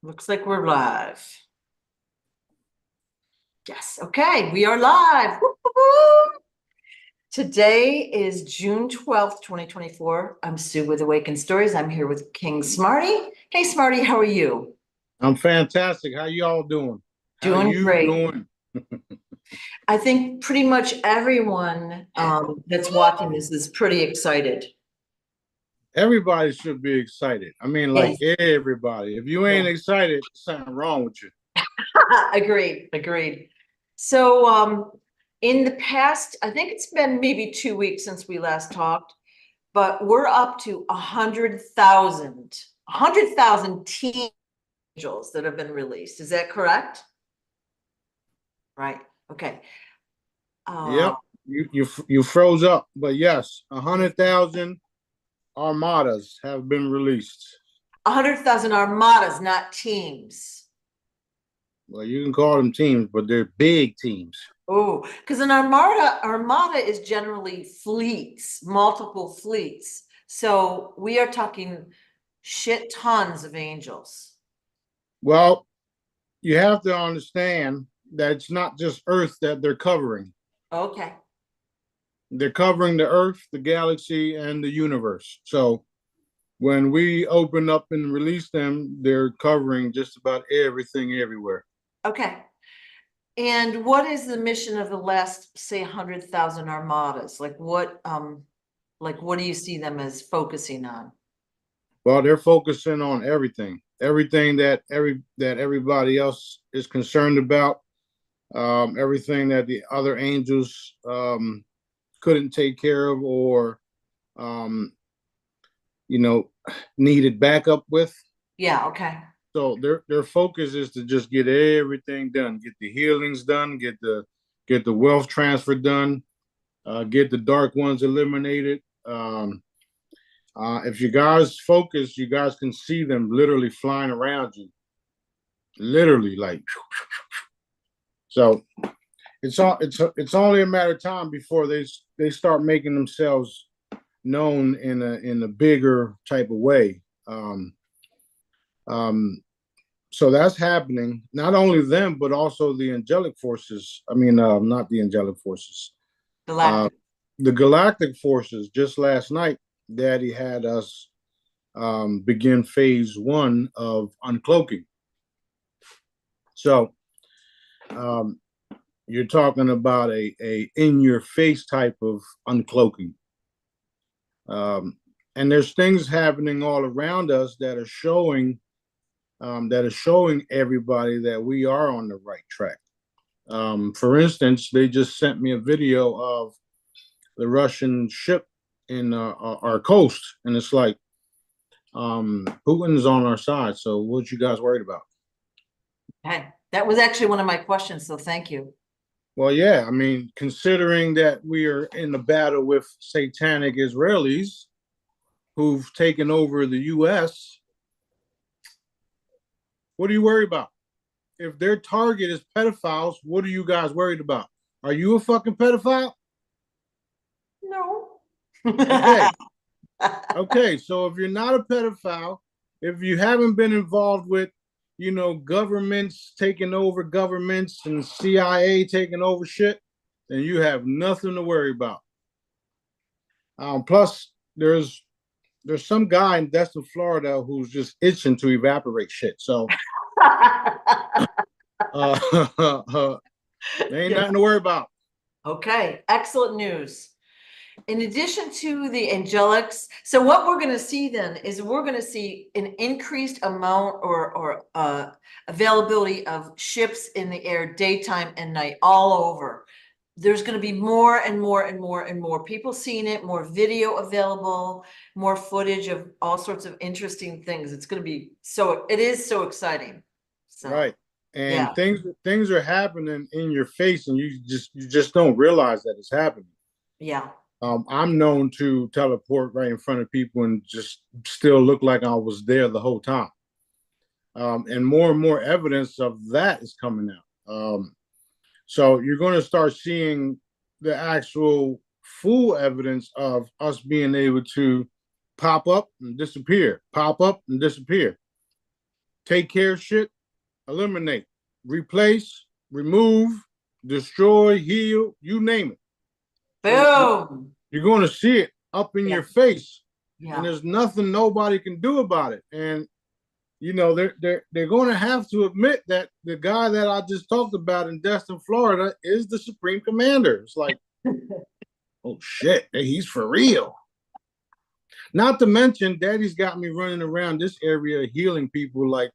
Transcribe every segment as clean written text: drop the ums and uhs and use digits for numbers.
Looks like we're live. Yes, okay, we are live. Woo-hoo-hoo. Today is June 12th, 2024. I'm Sue with Awakened Stories. I'm here with King Smarty. Hey, Smarty, how are you? I'm fantastic. How y'all doing? Doing great. Doing? I think pretty much everyone that's watching this is pretty excited. Everybody should be excited. I mean, like everybody. If you ain't excited, something wrong with you. Agreed. So in the past, I think it's been maybe 2 weeks since we last talked, but we're up to 100,000 teen angels that have been released. Is that correct? Right. Okay. Yep. You froze up, but yes, 100,000 armadas have been released. 100,000 armadas, not teams. Well, you can call them teams, but they're big teams. Oh, because an armada is generally fleets, multiple fleets. So we are talking shit tons of angels. Well, you have to understand that it's not just Earth that they're covering. Okay. They're covering the Earth, the galaxy, and the universe. So when we open up and release them, they're covering just about everything everywhere. Okay. And what is the mission of the last, say, 100,000 armadas? Like what do you see them as focusing on? Well, they're focusing on everything that everybody else is concerned about, everything that the other angels couldn't take care of or needed backup with. Yeah, okay. So their focus is to just get everything done, get the healings done, get the wealth transfer done, get the dark ones eliminated. If you guys focus, you guys can see them literally flying around you, literally like. So it's only a matter of time before they start making themselves known in a bigger type of way. So that's happening. Not only them, but also the angelic forces. I mean, not the angelic forces. Galactic. The galactic forces. Just last night, Daddy had us begin phase 1 of uncloaking. So you're talking about a in-your-face type of uncloaking. And there's things happening all around us that are showing everybody that we are on the right track. For instance, they just sent me a video of the Russian ship in our coast, and it's like Putin's on our side. So what you guys worried about? Okay, that was actually one of my questions, so thank you. Well, yeah, I mean, considering that we are in the battle with satanic Israelis who've taken over the U.S., what do you worry about? If their target is pedophiles, what are you guys worried about? Are you a fucking pedophile? No. Okay. Okay, so if you're not a pedophile, if you haven't been involved with, governments taking over governments and CIA taking over shit, then you have nothing to worry about. Plus, there's some guy in Destin, Florida, who's just itching to evaporate shit. So there ain't nothing to worry about. Okay, excellent news. In addition to the angelics, so what we're going to see then is we're going to see an increased amount or availability of ships in the air daytime and night all over. There's going to be more and more people seeing it, more video available, more footage of all sorts of interesting things. It's going to be it is so exciting. So, right. And things are happening in your face and you just don't realize that it's happening. Yeah. I'm known to teleport right in front of people and just still look like I was there the whole time. And more evidence of that is coming out. So you're going to start seeing the actual full evidence of us being able to pop up and disappear, pop up and disappear, take care of shit, eliminate, replace, remove, destroy, heal, you name it. Boom. You're going to see it up in Yeah. your face, Yeah. and there's nothing nobody can do about it. And you know, they're going to have to admit that the guy that I just talked about in Destin, Florida, is the Supreme Commander. It's like, oh shit, he's for real. Not to mention, Daddy's got me running around this area healing people, like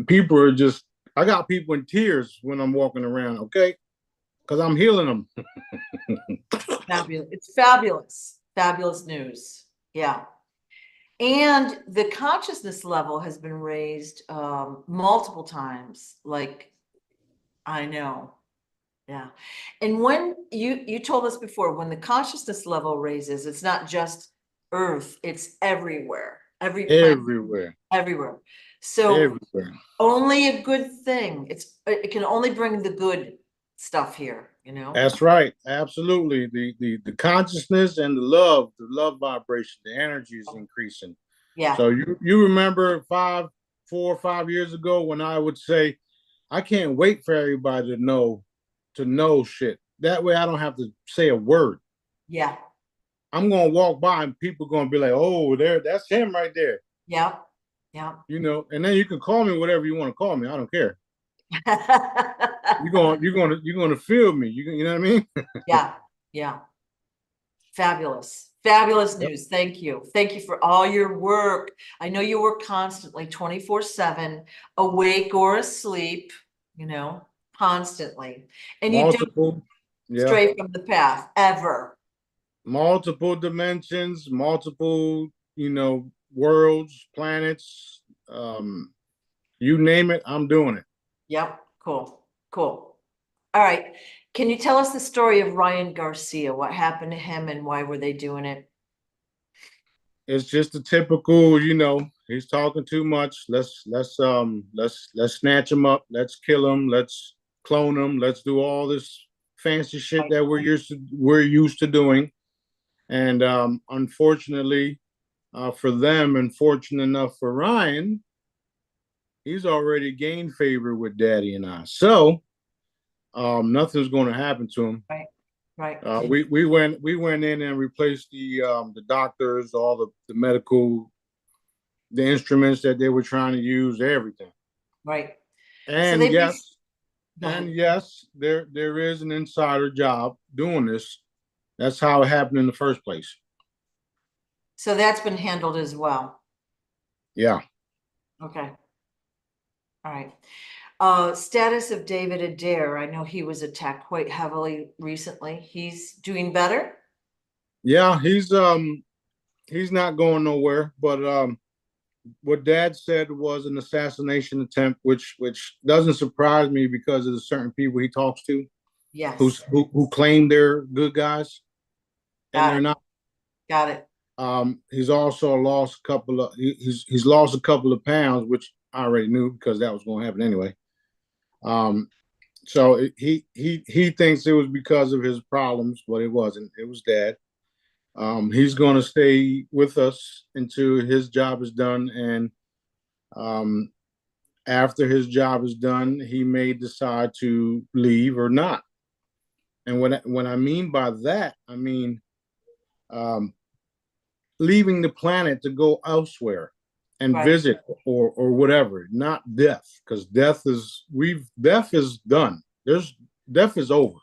people are just. I got people in tears when I'm walking around, okay, because I'm healing them. Fabulous. It's fabulous. Fabulous news. Yeah. And the consciousness level has been raised multiple times. Like, I know. Yeah. And when you told us before, when the consciousness level raises, it's not just Earth, it's everywhere. Every planet, Everywhere, everywhere. So everywhere. only a good thing. It can only bring the good stuff here, you know? That's right. Absolutely. The consciousness and the love vibration, the energy is increasing. Yeah. So you remember 4 or 5 years ago when I would say, I can't wait for everybody to know shit. That way I don't have to say a word. Yeah. I'm gonna walk by and people gonna be like, oh, that's him right there. Yeah. Yeah. You know, and then you can call me whatever you want to call me. I don't care. You're gonna feel me. You know what I mean? Yeah. Yeah. Fabulous. Fabulous Yep. news. Thank you. Thank you for all your work. I know you work constantly, 24/7, awake or asleep, you know, constantly. And you don't Multiple, yeah, stray from the path ever. multiple dimensions, multiple, worlds, planets, you name it, I'm doing it. Yep. Cool. Cool. All right. Can you tell us the story of Ryan Garcia? What happened to him and why were they doing it? It's just a typical, he's talking too much. Let's snatch him up. Let's kill him. Let's clone him. Let's do all this fancy shit that we're used to doing. And unfortunately, for them, and fortunate enough for Ryan, he's already gained favor with Daddy and I. So nothing's going to happen to him. Right. Right. We went in and replaced the doctors, all the medical, the instruments that they were trying to use, everything. Right. And So yes, there is an insider job doing this. That's how it happened in the first place. So that's been handled as well. Yeah. Okay. All right. Status of David Adair. I know he was attacked quite heavily recently. He's doing better. Yeah, he's not going nowhere. But what Dad said was an assassination attempt, which doesn't surprise me because of the certain people he talks to, Yes. who claim they're good guys, and they're not. Got it. He's also lost a couple of he's lost a couple of pounds, which I already knew because that was going to happen anyway. So he thinks it was because of his problems, but it wasn't. It was Dad. He's going to stay with us until his job is done, and after his job is done, he may decide to leave or not. And when I mean by that, I mean leaving the planet to go elsewhere and visit or whatever, not death, because death is done. Death is over.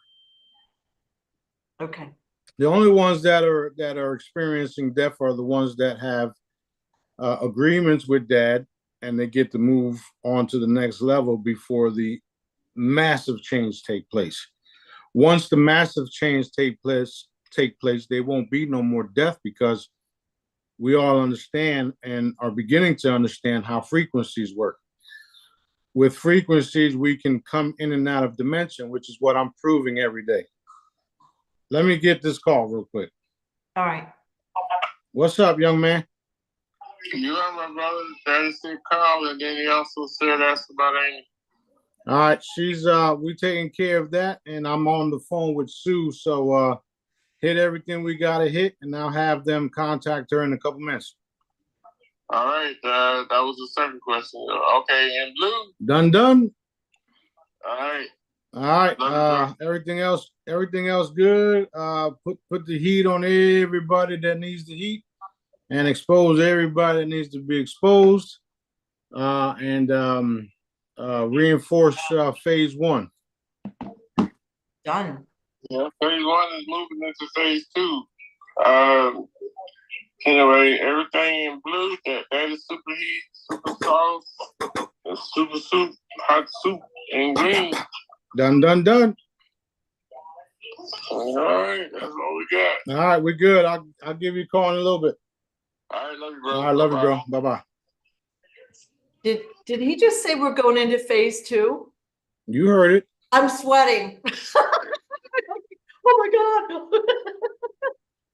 Okay. The only ones that are experiencing death are the ones that have agreements with Dad, and they get to move on to the next level before the massive change take place. Once the massive change take place, there won't be no more death because we all understand and are beginning to understand how frequencies work. With frequencies, we can come in and out of dimension, which is what I'm proving every day. Let me get this call real quick. All right. What's up, young man? You are my brother. That is the call, and then he also said that's about Amy. All right, she's we taking care of that, and I'm on the phone with Sue. So hit everything we gotta hit, and I'll have them contact her in a couple minutes. All right, that was the second question. Okay, and Blue. Done. All right. All right. Everything else good. Put the heat on everybody that needs the heat, and expose everybody that needs to be exposed. And reinforce phase 1. Done. Yeah, phase 1 is moving into phase 2. Anyway, everything in blue, that is super heat, super sauce, and super soup, hot soup, and green. Done. All right, that's all we got. All right, we're good. I'll give you a call in a little bit. All right, love you, bro. All right, love you, bro. Bye-bye. Did he just say we're going into phase 2? You heard it. I'm sweating. Oh my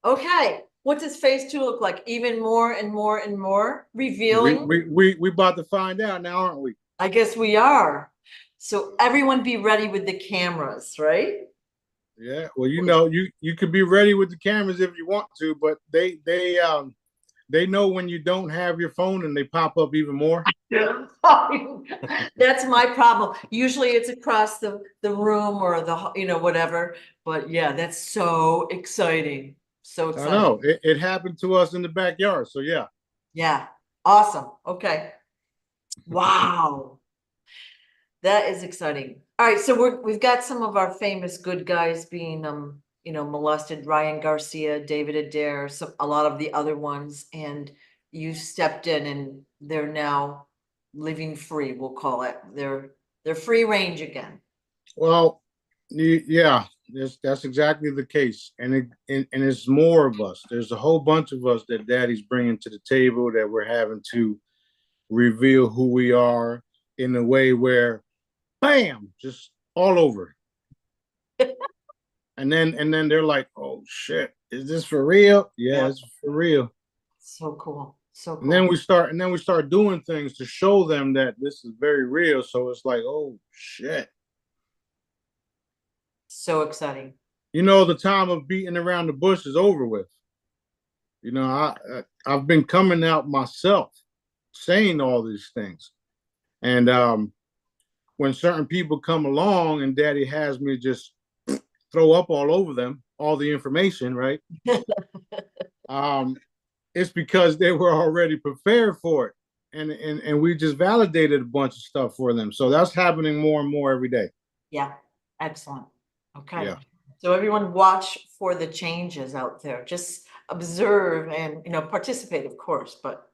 God. Okay. What does phase 2 look like? Even more and more and more revealing? We about to find out now, aren't we? I guess we are. So everyone be ready with the cameras, right? Yeah. Well, you could be ready with the cameras if you want to, but they know when you don't have your phone and they pop up even more. Yeah. That's my problem. Usually it's across the room or the, whatever. But yeah, that's so exciting. So exciting. I know. It happened to us in the backyard. So yeah. Yeah. Awesome. Okay. Wow. That is exciting. All right. So we've got some of our famous good guys being, molested. Ryan Garcia, David Adair, a lot of the other ones. And you stepped in and they're now living free, we'll call it. They're free range again. Well, yeah, that's exactly the case, and it's more of us. There's a whole bunch of us that Daddy's bringing to the table that we're having to reveal who we are in a way where, bam, just all over. and then they're like, "Oh shit, is this for real?" Yeah, it's for real. So cool. So cool. And then we start doing things to show them that this is very real. So it's like, oh shit. So exciting. The time of beating around the bush is over with. I've been coming out myself saying all these things. And when certain people come along and Daddy has me just throw up all over them, all the information, right? It's because they were already prepared for it. And we just validated a bunch of stuff for them. So that's happening more and more every day. Yeah. Excellent. Okay. Yeah. So everyone watch for the changes out there. Just observe and, participate, of course. But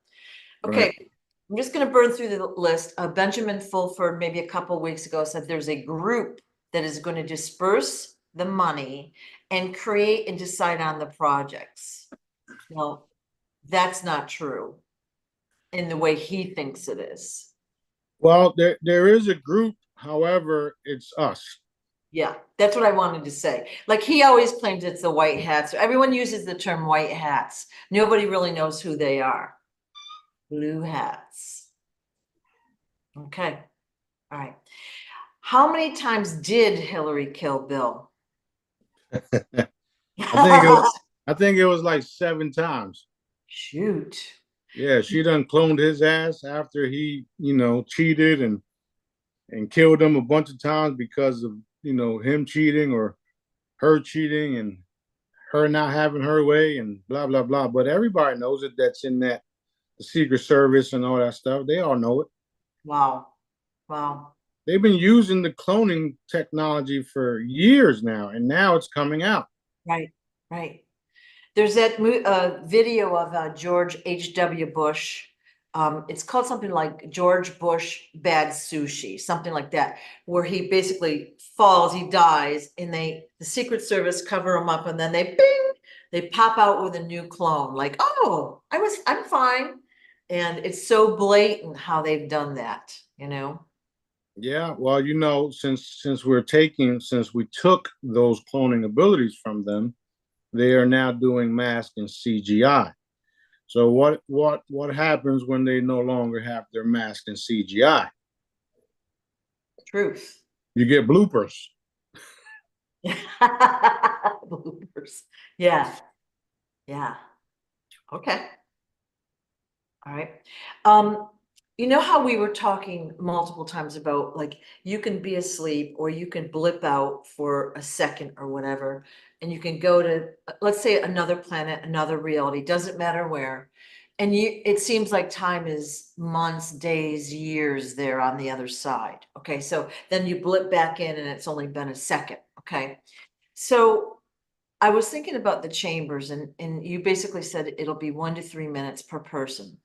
okay. Right. I'm just going to burn through the list. Benjamin Fulford, maybe a couple of weeks ago, said there's a group that is going to disperse the money and create and decide on the projects. Well, that's not true in the way he thinks it is. Well, there is a group. However, it's us. Yeah, that's what I wanted to say. Like he always claims it's the white hats. Everyone uses the term white hats. Nobody really knows who they are. Blue hats. Okay. All right. How many times did Hillary kill Bill? I think it was like 7 times. Shoot. Yeah, she done cloned his ass after he, cheated and killed him a bunch of times because of, him cheating or her cheating and her not having her way and blah, blah, blah. But everybody knows it. That's in the Secret Service and all that stuff. They all know it. Wow. They've been using the cloning technology for years now, and now it's coming out. Right. There's that video of George H.W. Bush. It's called something like George Bush Bad Sushi, something like that, where he basically falls, he dies, and the Secret Service cover him up, and then they pop out with a new clone, like, oh, I'm fine. And it's so blatant how they've done that, Yeah, well, since we took those cloning abilities from them, they are now doing mask and CGI. So what happens when they no longer have their mask and CGI? Truth. You get bloopers. Bloopers. Yeah. Yeah. Okay. All right. You know how we were talking multiple times about like you can be asleep or you can blip out for a second or whatever, and you can go to, let's say, another planet, another reality, doesn't matter where. And it seems like time is months, days, years there on the other side. Okay, so then you blip back in and it's only been a second. Okay. So I was thinking about the chambers, and you basically said it'll be 1 to 3 minutes per person.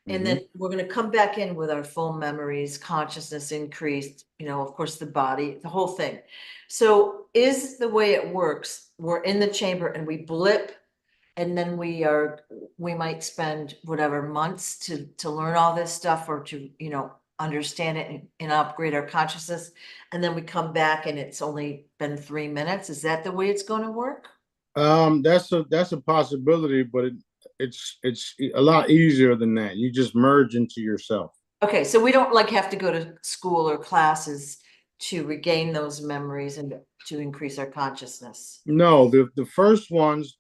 And then we're gonna come back in with our full memories, consciousness increased, of course, the body, the whole thing. So is the way it works, we're in the chamber and we blip, and then we might spend whatever months to learn all this stuff or to, understand it and upgrade our consciousness. And then we come back and it's only been 3 minutes. Is that the way it's gonna work? That's a possibility, but it's a lot easier than that. You just merge into yourself. Okay, so we don't like have to go to school or classes to regain those memories and to increase our consciousness. No, the first ones,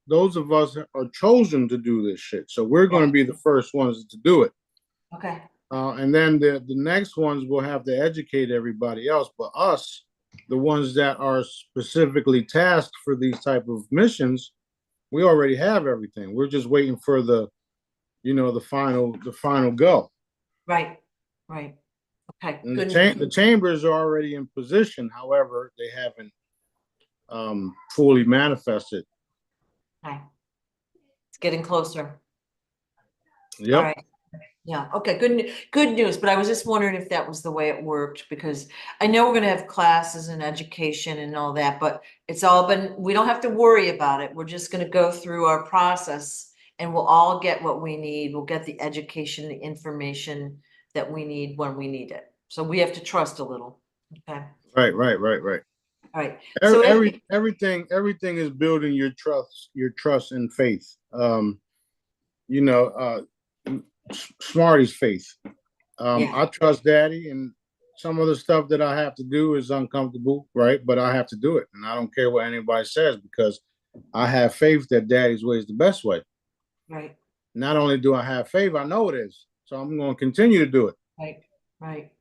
those of us are chosen to do this shit. So we're going to be the first ones to do it. Okay. And then the next ones will have to educate everybody else. But us, the ones that are specifically tasked for these type of missions, we already have everything. We're just waiting for the final go. Right. Right. Okay. And Good. the chambers are already in position. However, they haven't fully manifested. Okay. It's getting closer. Yep. All right. Yeah. Okay. Good news. But I was just wondering if that was the way it worked, because I know we're going to have classes and education and all that, but we don't have to worry about it. We're just going to go through our process and we'll all get what we need. We'll get the education, the information that we need when we need it. So we have to trust a little. Okay. Right. All right. Everything is building your trust and faith. Smarty's faith. I trust Daddy, and some of the stuff that I have to do is uncomfortable, right? But I have to do it, and I don't care what anybody says because I have faith that Daddy's way is the best way. Right. Not only do I have faith, I know it is, so I'm going to continue to do it. Right.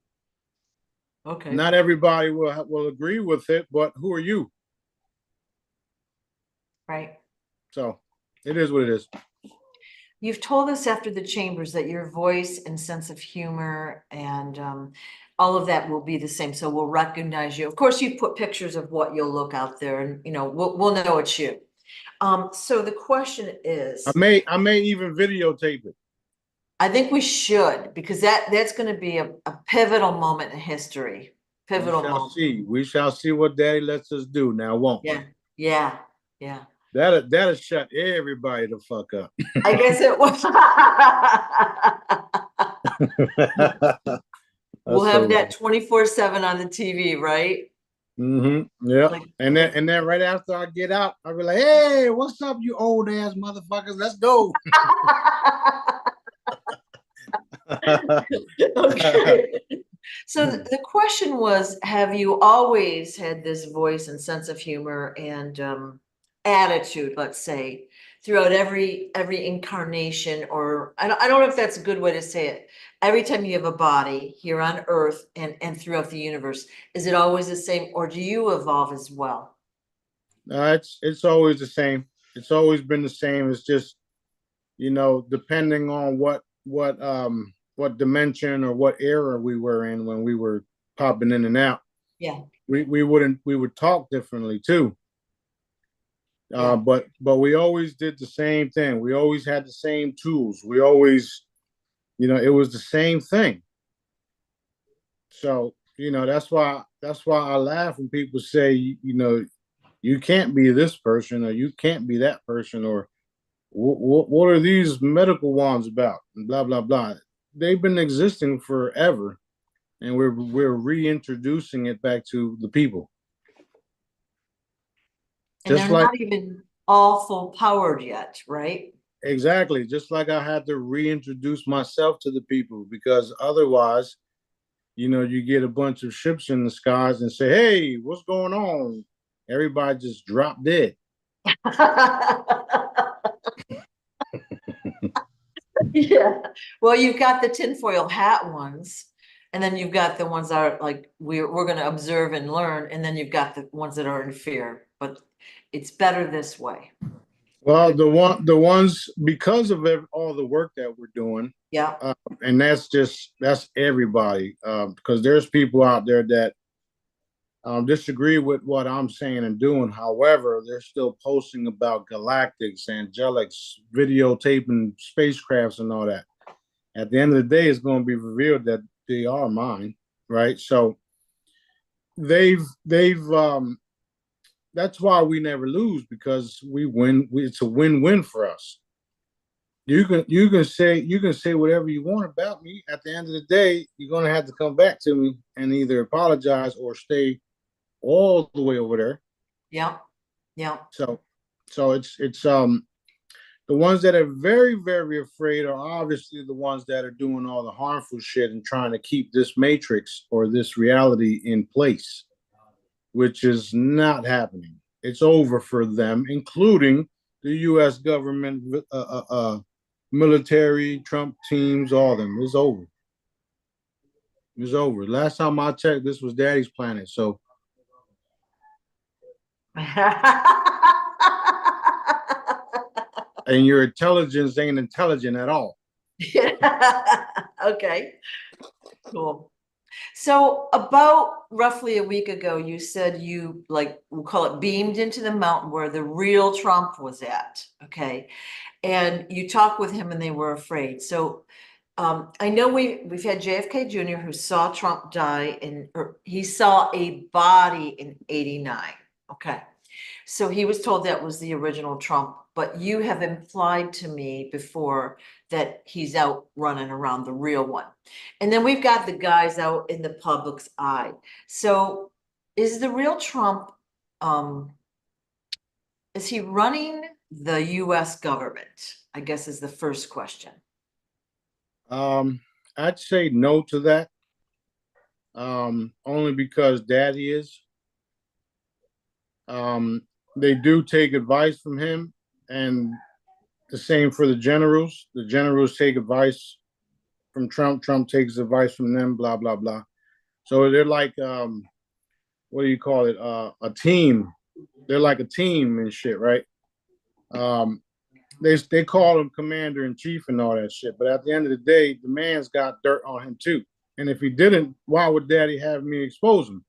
Okay. Not everybody will agree with it, but who are you? Right. So it is what it is. You've told us after the chambers that your voice and sense of humor and all of that will be the same. So we'll recognize you. Of course, you've put pictures of what you'll look out there, and we'll know it's you. So the question is, I may even videotape it. I think we should, because that's going to be a pivotal moment in history. Pivotal moment. We shall see what Daddy lets us do now, won't we? Yeah. That'll shut everybody the fuck up. I guess it was. We'll have that 24/7 on the TV, right? Yeah. And then right after I get out, I'll be like, hey, what's up, you old ass motherfuckers? Let's go. Okay. So the question was, have you always had this voice and sense of humor and attitude, let's say, throughout every incarnation, or I don't know if that's a good way to say it. Every time you have a body here on Earth and throughout the universe, is it always the same, or do you evolve as well? It's always the same. It's always been the same. It's just, depending on what dimension or what era we were in when we were popping in and out. Yeah. We would talk differently too. But we always did the same thing. We always had the same tools. We always, it was the same thing. So, that's why I laugh when people say, you can't be this person or you can't be that person, or what are these medical wands about, and blah, blah, blah. They've been existing forever, and we're reintroducing it back to the people. And they're not even all full powered yet, right? Exactly. Just like I had to reintroduce myself to the people, because otherwise you get a bunch of ships in the skies and say, "Hey, what's going on?" Everybody just drop dead. Yeah. Well, you've got the tinfoil hat ones, and then you've got the ones that are like, we're gonna observe and learn, and then you've got the ones that are in fear, but it's better this way. Well, the ones because of all the work that we're doing, Yeah. and that's everybody, because there's people out there that disagree with what I'm saying and doing. However, they're still posting about Galactics, Angelics, videotaping spacecrafts and all that. At the end of the day, it's going to be revealed that they are mine, right? So they've that's why we never lose, because we win. It's a win-win for us. You can say whatever you want about me. At the end of the day, you're going to have to come back to me and either apologize or stay all the way over there. Yeah. Yeah. So it's the ones that are very, very afraid are obviously the ones that are doing all the harmful shit and trying to keep this matrix or this reality in place, which is not happening. It's over for them, including the U.S. government, military, Trump teams, all of them. It's over. It's over. Last time I checked, this was Daddy's planet. So and your intelligence ain't intelligent at all. Okay, cool. So about roughly a week ago, you said you, like, we'll call it, beamed into the mountain where the real Trump was at, okay? And you talked with him and they were afraid. So I know we've had JFK Jr. who saw Trump die or he saw a body in 89, okay? So he was told that was the original Trump, but you have implied to me before that he's out running around the real one. And then we've got the guys out in the public's eye. So is the real Trump, is he running the US government? I guess is the first question. I'd say no to that. Only because Daddy is. They do take advice from him, and the same for the generals. The generals take advice from Trump. Trump takes advice from them. Blah blah blah. So they're like, what do you call it? A team. They're like a team and shit, right? They call him commander in chief and all that shit. But at the end of the day, the man's got dirt on him too. And if he didn't, why would Daddy have me expose him?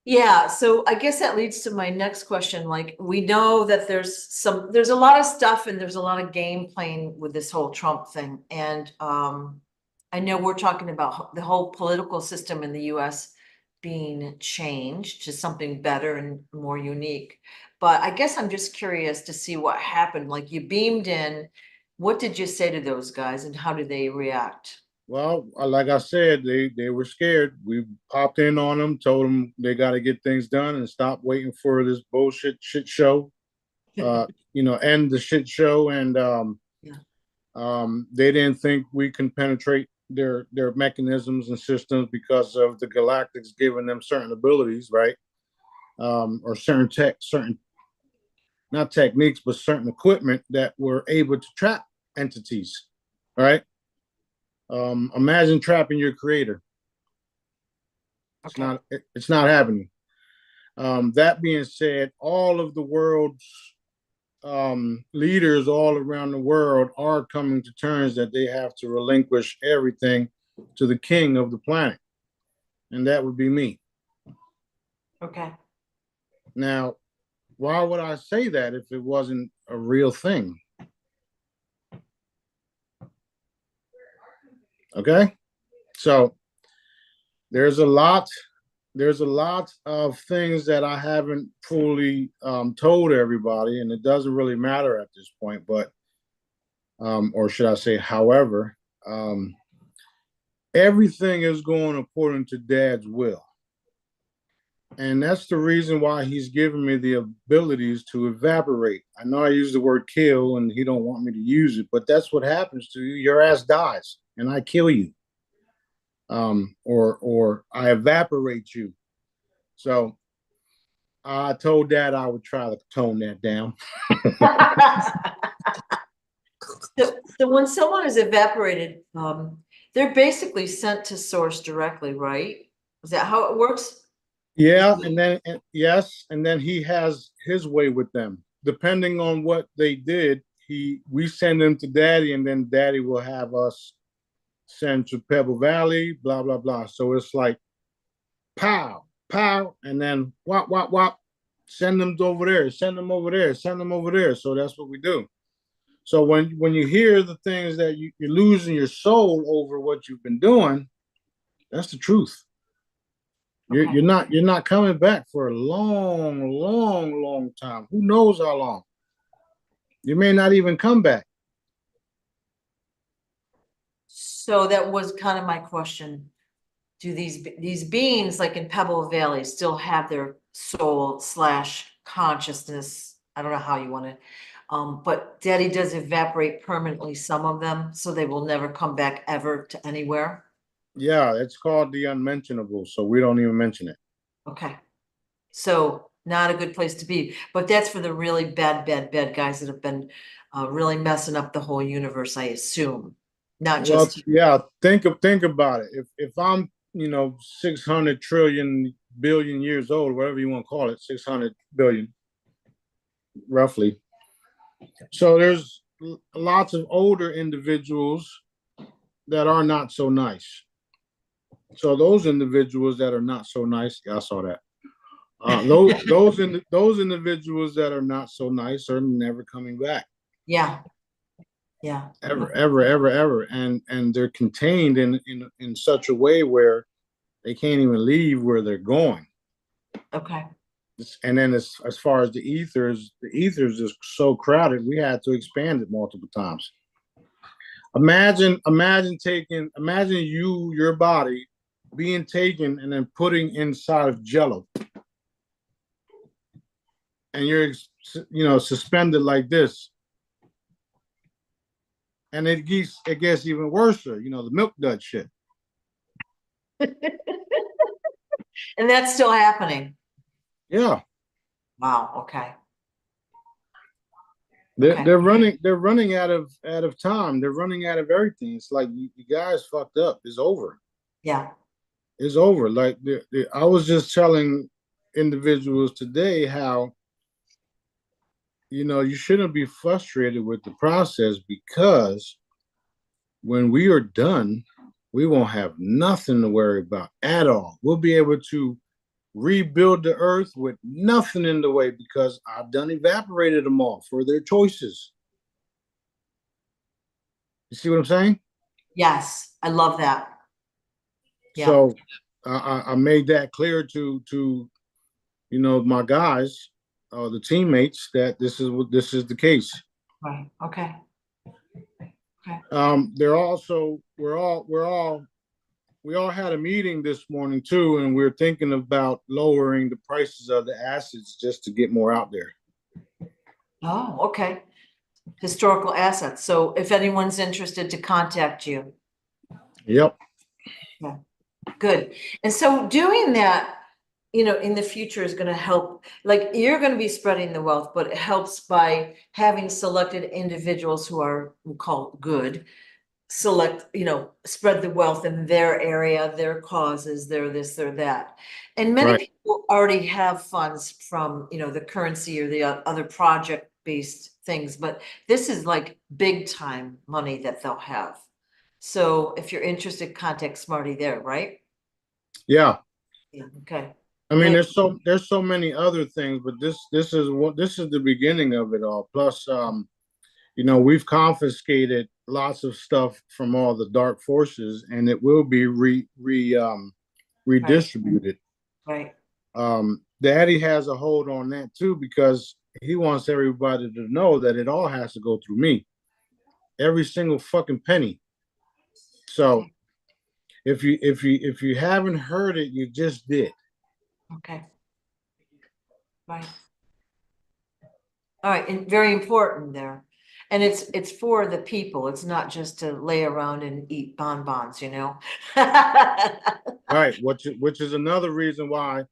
Yeah, so I guess that leads to my next question. Like, we know that there's a lot of stuff and there's a lot of game playing with this whole Trump thing. And I know we're talking about the whole political system in the US being changed to something better and more unique. But I guess I'm just curious to see what happened. Like, you beamed in, what did you say to those guys and how did they react? Well, like I said, they were scared. We popped in on them, told them they got to get things done and stop waiting for this bullshit shit show. End the shit show. And they didn't think we can penetrate their mechanisms and systems because of the Galactics giving them certain abilities, right? Or certain not techniques, but certain equipment that were able to trap entities, right? Imagine trapping your creator. Okay. It's not happening. That being said, all of the world's leaders all around the world are coming to terms that they have to relinquish everything to the king of the planet, and that would be me. Okay. Now, why would I say that if it wasn't a real thing? Okay, so there's a lot of things that I haven't fully told everybody, and it doesn't really matter at this point. But or should I say, however, everything is going according to Dad's will. And that's the reason why he's given me the abilities to evaporate. I know I use the word kill and he don't want me to use it, but that's what happens to you. Your ass dies and I kill you. or I evaporate you. So I told Dad I would try to tone that down. So when someone is evaporated, they're basically sent to source directly, right? Is that how it works? Yeah, and then yes, and then he has his way with them. Depending on what they did, we send them to Daddy, and then Daddy will have us send to Pebble Valley, blah blah blah. So it's like pow, pow, and then wop wop wop, send them over there, send them over there, send them over there. So that's what we do. So when you hear the things that you're losing your soul over what you've been doing, that's the truth. Okay. You're not coming back for a long, long, long time. Who knows how long? You may not even come back. So that was kind of my question. Do these beings like in Pebble Valley still have their soul / consciousness? I don't know how you want to, but Daddy does evaporate permanently some of them, so they will never come back ever to anywhere. Yeah, it's called the unmentionable, so we don't even mention it. Okay. So not a good place to be, but that's for the really bad guys that have been really messing up the whole universe, I assume. Not Well, just, yeah, think about it. If I'm 600 trillion billion years old, whatever you want to call it, 600 billion, roughly. So there's lots of older individuals that are not so nice. So those individuals that are not so nice, yeah, I saw that. Those individuals that are not so nice are never coming back. yeah. Ever, and they're contained in such a way where they can't even leave where they're going. Okay. And then as far as the ethers is so crowded, we had to expand it multiple times. Imagine your body being taken and then putting inside of Jello, and you're suspended like this, and it gets even worse. The milk dud shit. And that's still happening. Yeah. Wow. Okay. They're running out of time. They're running out of everything. It's like you guys fucked up. It's over. Yeah. It's over. Like I was just telling individuals today how you shouldn't be frustrated with the process, because when we are done, we won't have nothing to worry about at all. We'll be able to rebuild the earth with nothing in the way, because I've done evaporated them all for their choices. You see what I'm saying? Yes. I love that. Yeah. So I made that clear to my guys, the teammates, that this is the case. Right. Okay. They're also we all had a meeting this morning too, and we're thinking about lowering the prices of the acids just to get more out there. Oh, okay. Historical assets. So if anyone's interested to contact you. Yep. Yeah. Good. And so doing that, in the future is going to help, like you're going to be spreading the wealth, but it helps by having selected individuals who are, we'll call good, spread the wealth in their area, their causes, their this, their that. And many Right. people already have funds from, the currency or the other project-based things, but this is like big time money that they'll have. So if you're interested, contact Smarty there, right? Yeah. Yeah. Okay. I mean, Good. there's so many other things, but this is the beginning of it all. Plus, we've confiscated lots of stuff from all the dark forces, and it will be redistributed. Right. Daddy has a hold on that too, because he wants everybody to know that it all has to go through me, every single fucking penny. So if you haven't heard it, you just did. Okay. Right. All right, and very important there. And it's for the people. It's not just to lay around and eat bonbons, you know? Right, which is another reason why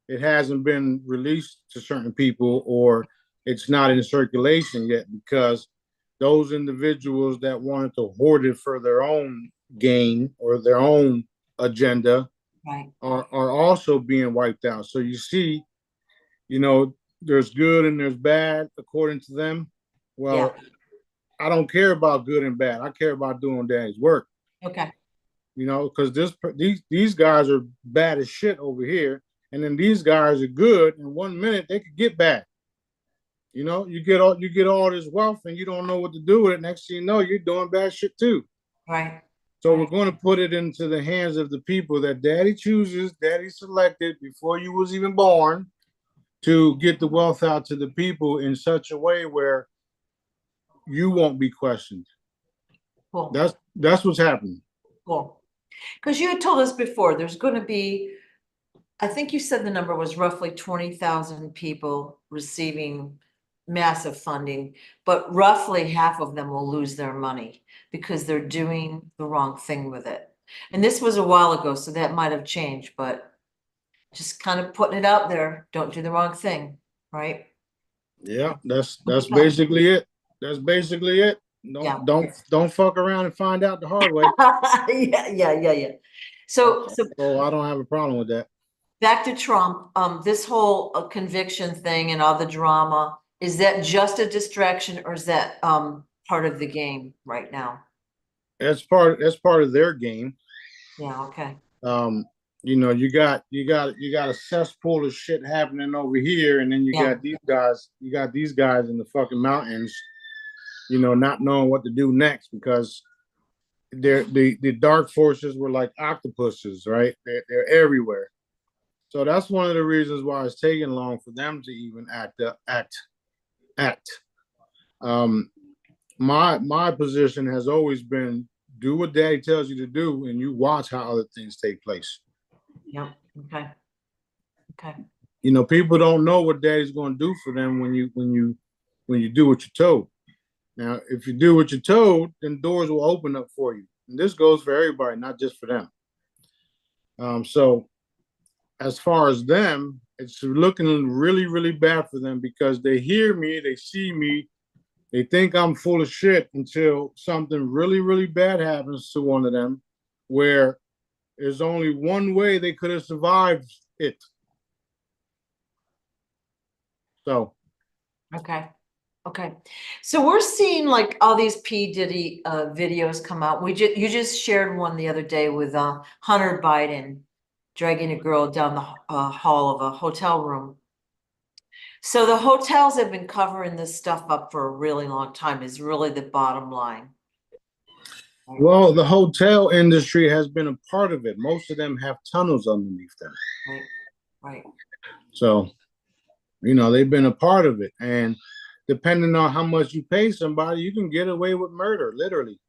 it hasn't been released to certain people, or it's not in circulation yet, because those individuals that wanted to hoard it for their own gain or their own agenda Right. are also being wiped out. So you see, there's good and there's bad according to them. Well, Yeah. I don't care about good and bad. I care about doing daddy's work. Okay. Because these guys are bad as shit over here, and then these guys are good. In 1 minute, they could get bad. You get all this wealth, and you don't know what to do with it. Next thing you know, you're doing bad shit too. Right. So right. We're going to put it into the hands of the people that daddy chooses, daddy selected before you was even born, to get the wealth out to the people in such a way where you won't be questioned. Cool. That's what's happening. Cool. Because you had told us before, there's going to be, I think you said the number was roughly 20,000 people receiving massive funding, but roughly half of them will lose their money because they're doing the wrong thing with it. And this was a while ago, so that might have changed, but just kind of putting it out there, don't do the wrong thing, right? Yeah, that's basically it. That's basically it. Don't fuck around and find out the hard way. Yeah. So I don't have a problem with that. Back to Trump, this whole conviction thing and all the drama, is that just a distraction, or is that part of the game right now? That's part of their game. Yeah, okay. You got a cesspool of shit happening over here, and then you got these guys in the fucking mountains, not knowing what to do next, because the dark forces were like octopuses, right? They're everywhere. So that's one of the reasons why it's taking long for them to even act. My position has always been, do what daddy tells you to do, and you watch how other things take place. Yep. Okay. People don't know what daddy's going to do for them when you do what you're told. Now, if you do what you're told, then doors will open up for you. And this goes for everybody, not just for them. So as far as them, it's looking really, really bad for them, because they hear me, they see me, they think I'm full of shit, until something really, really bad happens to one of them, where there's only one way they could have survived it. So. Okay. So we're seeing like all these P. Diddy videos come out. You just shared one the other day with Hunter Biden dragging a girl down the hall of a hotel room. So the hotels have been covering this stuff up for a really long time, is really the bottom line. Well, the hotel industry has been a part of it. Most of them have tunnels underneath them. Right. So, they've been a part of it. And depending on how much you pay somebody, you can get away with murder, literally.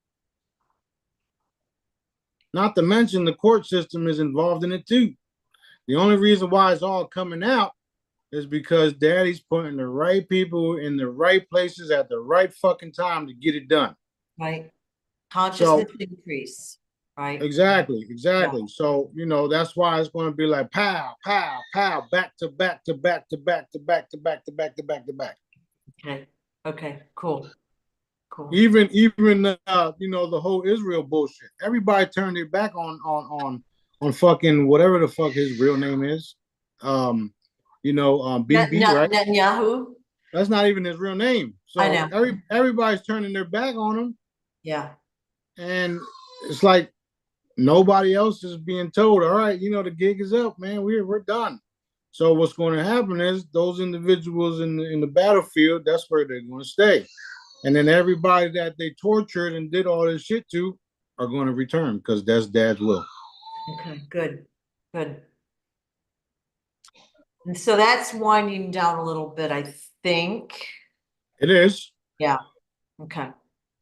Not to mention the court system is involved in it too. The only reason why it's all coming out is because daddy's putting the right people in the right places at the right fucking time to get it done. Right. Consciousness increase. Right. Exactly. Yeah. So, that's why it's going to be like pow, pow, pow, back to back to back to back to back to back to back to back to back. Okay. Cool. Even the whole Israel bullshit. Everybody turned their back on fucking whatever the fuck his real name is. BB, right? Netanyahu. That's not even his real name. So I know. Everybody's turning their back on him. Yeah. And it's like nobody else is being told, all right, the gig is up, man. We're done. So what's going to happen is those individuals in the battlefield, that's where they're going to stay. And then everybody that they tortured and did all this shit to are going to return, because that's dad's will. Okay, good. And so that's winding down a little bit, I think. It is. Yeah. Okay.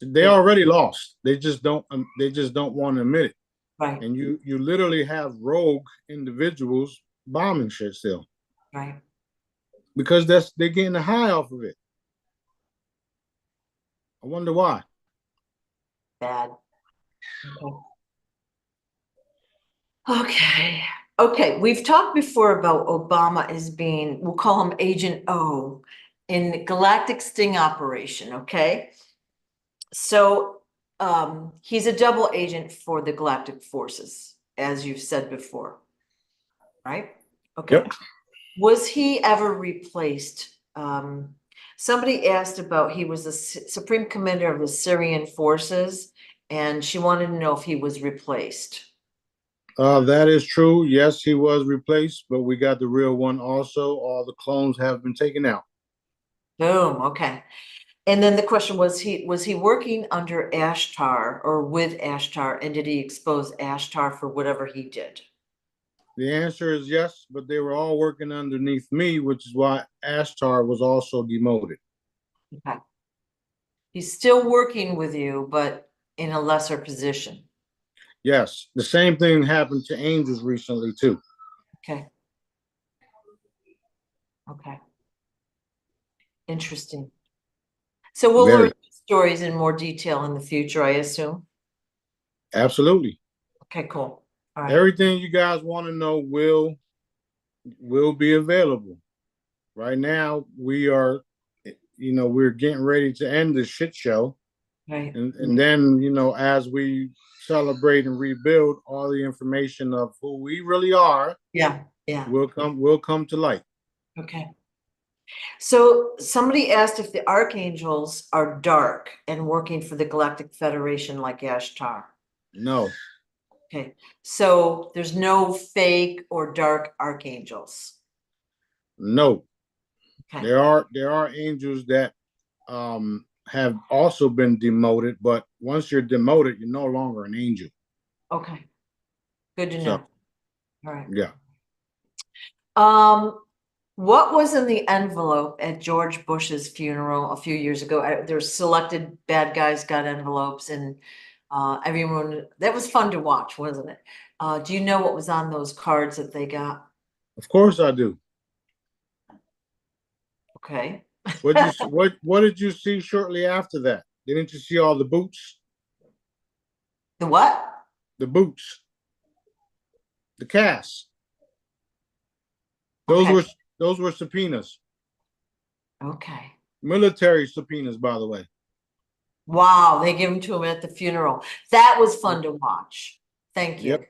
They already lost. They just don't want to admit it. Right. And you literally have rogue individuals bombing shit still. Right. Because they're getting a high off of it. I wonder why. Bad. Okay. Okay. We've talked before about Obama as being, we'll call him Agent O in Galactic Sting Operation. Okay. So he's a double agent for the Galactic Forces, as you've said before. Right? Okay. Yep. Was he ever replaced? Somebody asked about, he was the Supreme Commander of the Syrian forces, and she wanted to know if he was replaced. That is true. Yes, he was replaced, but we got the real one also. All the clones have been taken out. Boom. Okay. And then the question was he working under Ashtar or with Ashtar, and did he expose Ashtar for whatever he did? The answer is yes, but they were all working underneath me, which is why Ashtar was also demoted. Okay. He's still working with you, but in a lesser position. Yes, the same thing happened to Angels recently too. Okay. Okay. Interesting. So we'll learn stories in more detail in the future, I assume. Absolutely. Okay, cool. All right. Everything you guys want to know will be available. Right now, we are, we're getting ready to end this shit show. Right. And then, as we celebrate and rebuild, all the information of who we really are, yeah, will come to light. Okay. So somebody asked if the archangels are dark and working for the Galactic Federation like Ashtar. No. Okay. So there's no fake or dark archangels. No. Okay. There are angels that have also been demoted, but once you're demoted, you're no longer an angel. Okay. Good to know. All right. Yeah. What was in the envelope at George Bush's funeral a few years ago? There's selected bad guys got envelopes, and everyone, that was fun to watch, wasn't it? Do you know what was on those cards that they got? Of course I do. Okay. What did you see shortly after that? Didn't you see all the boots? The what? The boots. The cast. Those were subpoenas. Okay. Military subpoenas, by the way. Wow, they give them to him at the funeral. That was fun to watch. Thank you. Yep.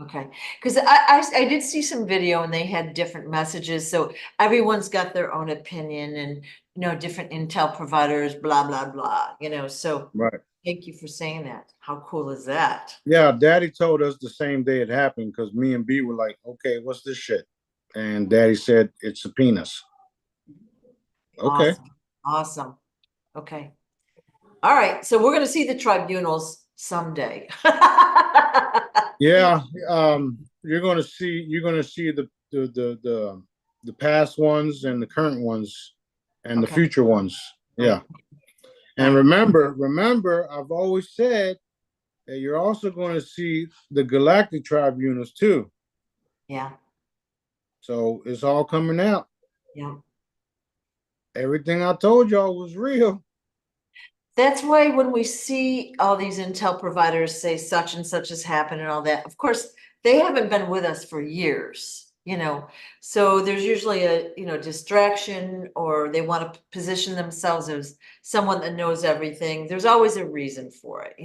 Okay, because I did see some video and they had different messages. So everyone's got their own opinion and different intel providers, blah, blah, blah, so right. Thank you for saying that. How cool is that? Yeah, Daddy told us the same day it happened because me and B were like, okay, what's this shit? And Daddy said it's subpoenas. Okay. Awesome. Okay. All right. So we're going to see the tribunals someday. Yeah. You're going to see the past ones and the current ones and the future ones. Yeah. And remember, I've always said that you're also going to see the Galactic Tribunals too. Yeah. So it's all coming out. Yeah. Everything I told y'all was real. That's why when we see all these intel providers say such and such has happened and all that, of course, they haven't been with us for years, so there's usually a, distraction, or they want to position themselves as someone that knows everything. There's always a reason for it,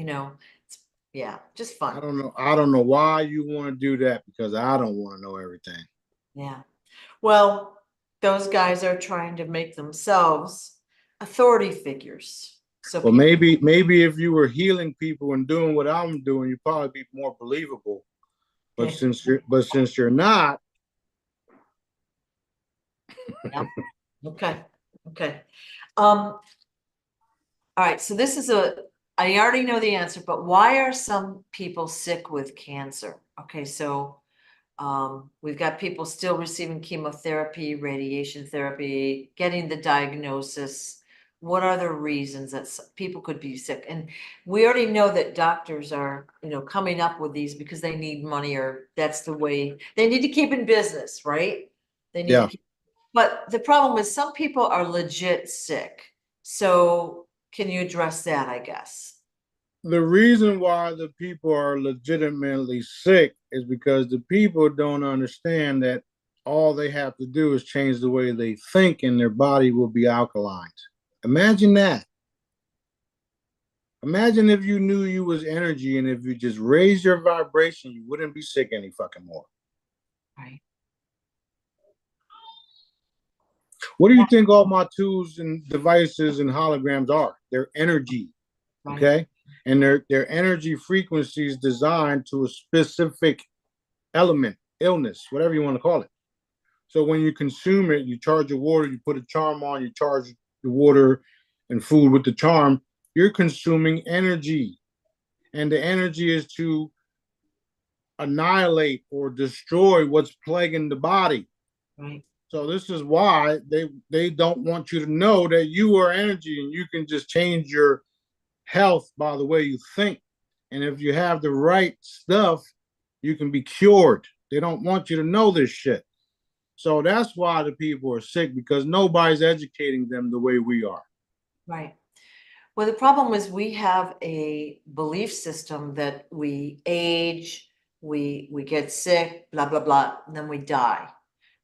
yeah, just fun. I don't know why you want to do that, because I don't want to know everything. Yeah. Well, those guys are trying to make themselves authority figures. So well, maybe if you were healing people and doing what I'm doing, you'd probably be more believable. But since you're not. Yeah. Okay. All right. So this is I already know the answer, but why are some people sick with cancer? Okay. So we've got people still receiving chemotherapy, radiation therapy, getting the diagnosis. What are the reasons that people could be sick? And we already know that doctors are, coming up with these because they need money, or that's the way they need to keep in business, right? They need to keep, but the problem is some people are legit sick. So Can you address that, I guess? The reason why the people are legitimately sick is because the people don't understand that all they have to do is change the way they think and their body will be alkaline. Imagine that. Imagine if you knew you was energy and if you just raised your vibration, you wouldn't be sick any fucking more. Right. What do you think all my tools and devices and holograms are? They're energy. Right. Okay. And their energy frequency is designed to a specific element, illness, whatever you want to call it. So when you consume it, you charge your water, you put a charm on, you charge the water and food with the charm, you're consuming energy. And the energy is to annihilate or destroy what's plaguing the body. Right. So this is why they don't want you to know that you are energy and you can just change your health by the way you think. And if you have the right stuff, you can be cured. They don't want you to know this shit. So that's why the people are sick, because nobody's educating them the way we are. Right. Well, the problem is we have a belief system that we age, we get sick, blah, blah, blah, and then we die.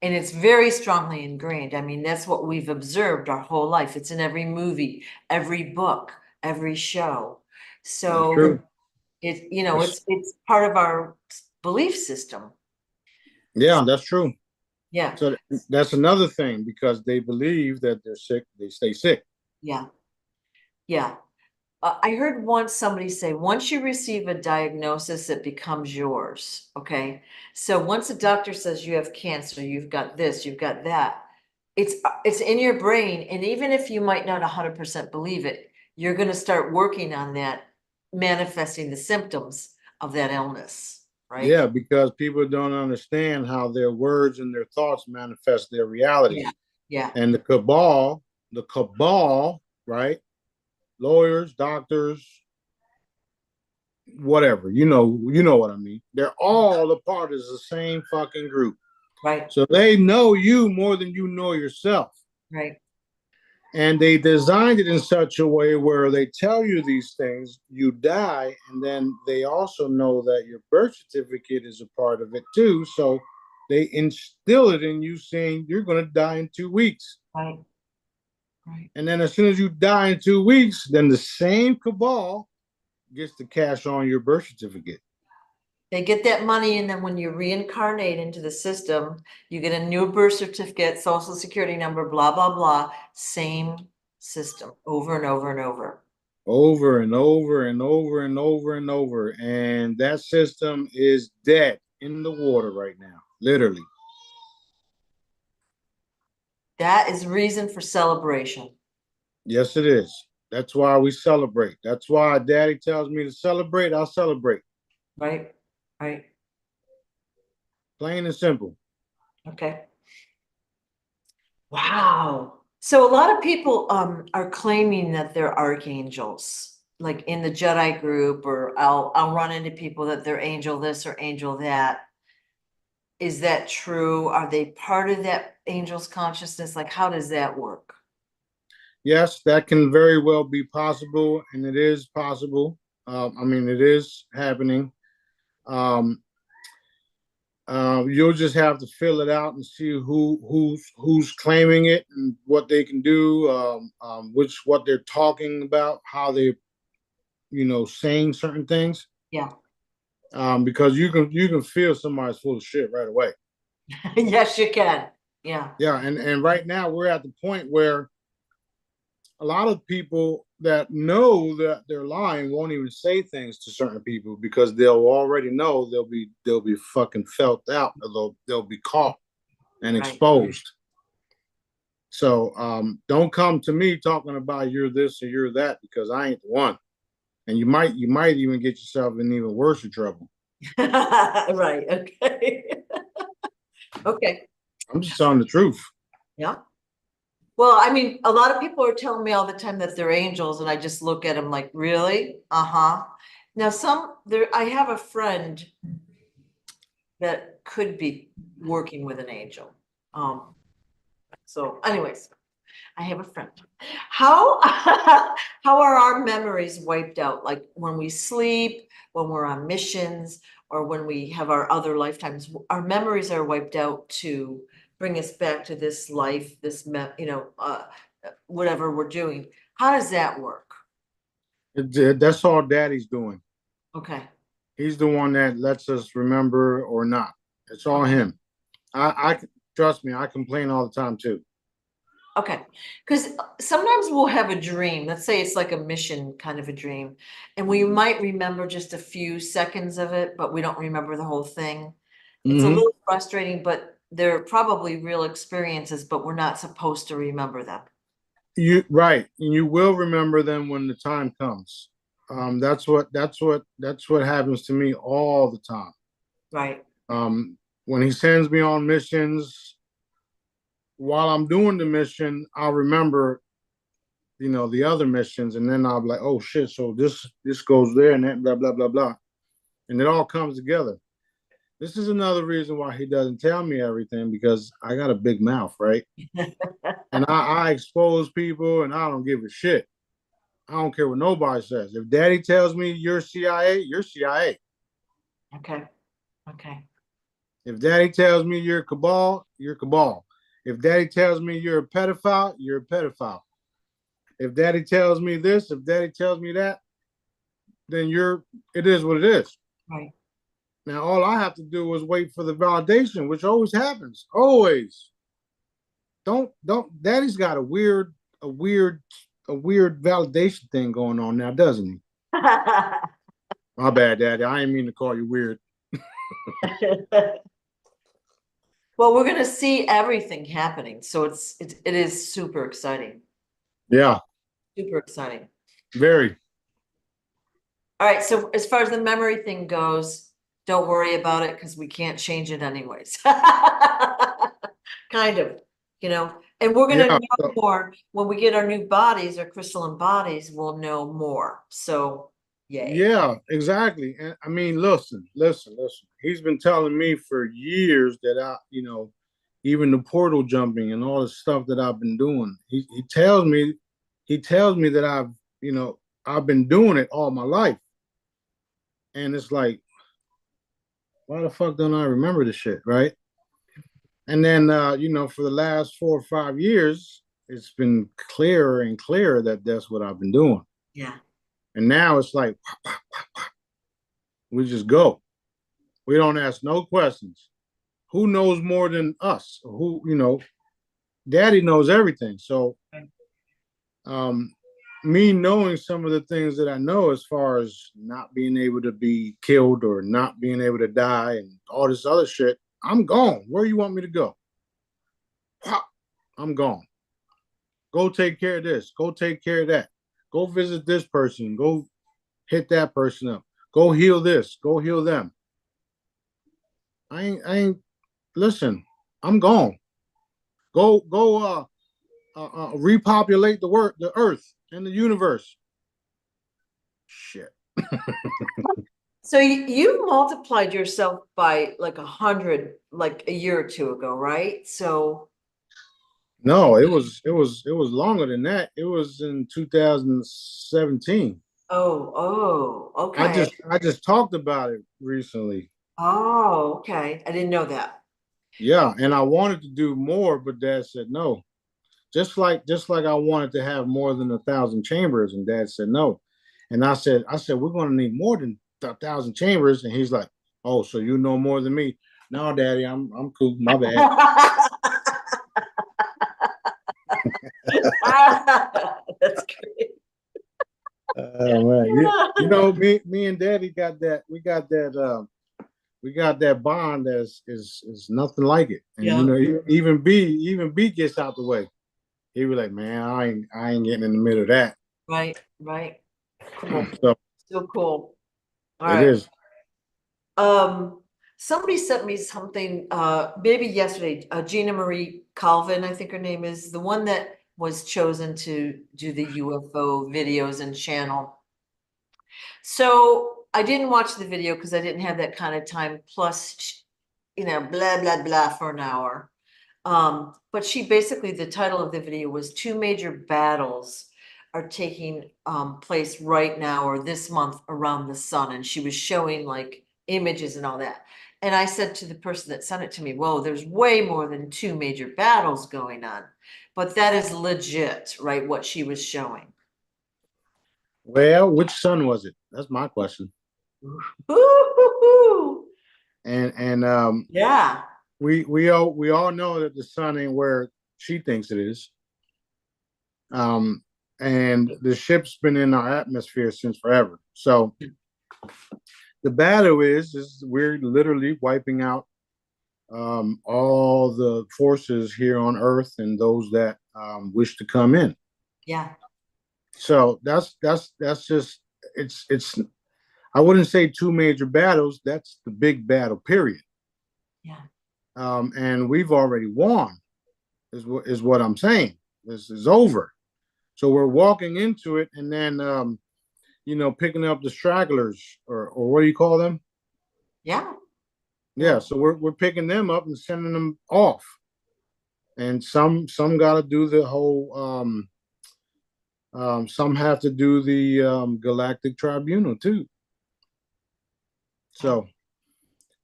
And it's very strongly ingrained. I mean, that's what we've observed our whole life. It's in every movie, every book, every show. So it, you know, it's part of our belief system. Yeah, that's true. Yeah. So that's another thing, because they believe that they're sick, they stay sick. Yeah. Yeah. I heard once somebody say, once you receive a diagnosis, it becomes yours. Okay. So once a doctor says you have cancer, you've got this, you've got that, it's in your brain. And even if you might not 100% believe it, you're going to start working on that, manifesting the symptoms of that illness. Right. Yeah, because people don't understand how their words and their thoughts manifest their reality. Yeah. Yeah. And the cabal, right? Lawyers, doctors, whatever, you know what I mean. They're all a part of the same fucking group. Right. So they know you more than you know yourself. Right. And they designed it in such a way where they tell you these things, you die, and then they also know that your birth certificate is a part of it too. So they instill it in you saying you're going to die in 2 weeks. Right. Right. And then as soon as you die in 2 weeks, then the same cabal gets to cash on your birth certificate. They get that money, and then when you reincarnate into the system, you get a new birth certificate, social security number, blah, blah, blah. Same system over and over and over. Over and over and over and over and over. And that system is dead in the water right now, literally. That is reason for celebration. Yes, it is. That's why we celebrate. That's why Daddy tells me to celebrate. I'll celebrate. Right. Right. Plain and simple. Okay. Wow. So a lot of people are claiming that they're archangels, like in the Jedi group, or I'll run into people that they're angel this or angel that. Is that true? Are they part of that angel's consciousness? Like, how does that work? Yes, that can very well be possible, and it is possible. I mean, it is happening. You'll just have to fill it out and see who's claiming it and what they can do, what they're talking about, how they're, saying certain things. Yeah. Because you can feel somebody's full of shit right away. Yes, you can. Yeah. Yeah, and right now we're at the point where a lot of people that know that they're lying won't even say things to certain people, because they'll already know they'll be fucking felt out, or they'll be caught and exposed. So don't come to me talking about you're this or you're that, because I ain't the one. And you might even get yourself in even worse trouble. Right. Okay. Okay. I'm just telling the truth. Yeah. Well, I mean, a lot of people are telling me all the time that they're angels, and I just look at them like, really? Uh-huh. Now, I have a friend that could be working with an angel. So anyways, I have a friend. How how are our memories wiped out? Like when we sleep, when we're on missions, or when we have our other lifetimes, our memories are wiped out to bring us back to this life, whatever we're doing. How does that work? That's all Daddy's doing. Okay. He's the one that lets us remember or not. It's all Okay. him. I trust me. I complain all the time too. Okay, because sometimes we'll have a dream. Let's say it's like a mission kind of a dream, and we might remember just a few seconds of it, but we don't remember the whole thing. It's a Mhm. little frustrating, but they're probably real experiences, but we're not supposed to remember them. You right, and you will remember them when the time comes. That's what happens to me all the time. Right. When he sends me on missions, while I'm doing the mission, I'll remember, the other missions, and then I'll be like, oh shit, so this goes there, and that blah blah blah blah, and it all comes together. This is another reason why he doesn't tell me everything, because I got a big mouth, right? And I expose people, and I don't give a shit. I don't care what nobody says. If Daddy tells me you're CIA, you're CIA. Okay. Okay. If Daddy tells me you're cabal, you're cabal. If Daddy tells me you're a pedophile, you're a pedophile. If Daddy tells me this, if Daddy tells me that, then it is what it is. Right. Now all I have to do is wait for the validation, which always happens. Always. Don't Daddy's got a weird validation thing going on now, doesn't he? My bad, Daddy. I didn't mean to call you weird. Well, we're gonna see everything happening, so it is super exciting. Yeah, Super exciting. very. All right, so as far as the memory thing goes, don't worry about it because we can't change it anyways. Kind of, and we're gonna Yeah. know more when we get our new bodies, our crystalline bodies, we'll know more. So, yay. Yeah, exactly. And I mean, listen. He's been telling me for years that even the portal jumping and all the stuff that I've been doing. He tells me that I've been doing it all my life. And it's like, why the fuck don't I remember this shit, right? And then for the last 4 or 5 years, it's been clearer and clearer that that's what I've been doing. Yeah. And now it's like we just go. We don't ask no questions. Who knows more than us? Daddy knows everything. So me knowing some of the things that I know, as far as not being able to be killed or not being able to die and all this other shit, I'm gone. Where you want me to go? I'm gone. Go take care of this. Go take care of that. Go visit this person. Go hit that person up. Go heal this. Go heal them. I ain't listen. I'm gone. Go repopulate the earth and the universe. Shit. So you multiplied yourself by like 100, like a year or two ago, right? So No, it was longer than that. It was in 2017. okay. I just talked about it recently. Oh, okay. I didn't know that. Yeah, and I wanted to do more, but Dad said no. Just like I wanted to have more than 1,000 chambers, and Dad said no. And I said we're going to need more than 1,000 chambers, and he's like, oh, so you know more than me? No, Daddy, I'm cool. My bad. That's great. Man, me and Daddy got that. We got that bond that is nothing like it. And Yeah. even B gets out the way. He was like, man, I ain't getting in the middle of that. Right. Cool. So So cool. All it right. is. Somebody sent me something, maybe yesterday, Gina Marie Calvin, I think her name is, the one that was chosen to do the UFO videos and channel. So I didn't watch the video because I didn't have that kind of time. Plus, blah, blah, blah for an hour. But she basically, the title of the video was two major battles are taking place right now or this month around the sun. And she was showing like images and all that. And I said to the person that sent it to me, whoa, there's way more than two major battles going on. But that is legit, right? What she was showing. Well, which sun was it? That's my question. Ooh, And yeah. we all know that the sun ain't where she thinks it is. And the ship's been in our atmosphere since forever. So the battle is we're literally wiping out all the forces here on Earth and those that wish to come in. Yeah. So that's just it's I wouldn't say two major battles. That's the big battle, period. Yeah. And we've already won, is what I'm saying. This is over. So we're walking into it, and then picking up the stragglers, or what do you call them? Yeah. Yeah. So we're picking them up and sending them off, and some got to do the whole. Some have to do the Galactic Tribunal too. So,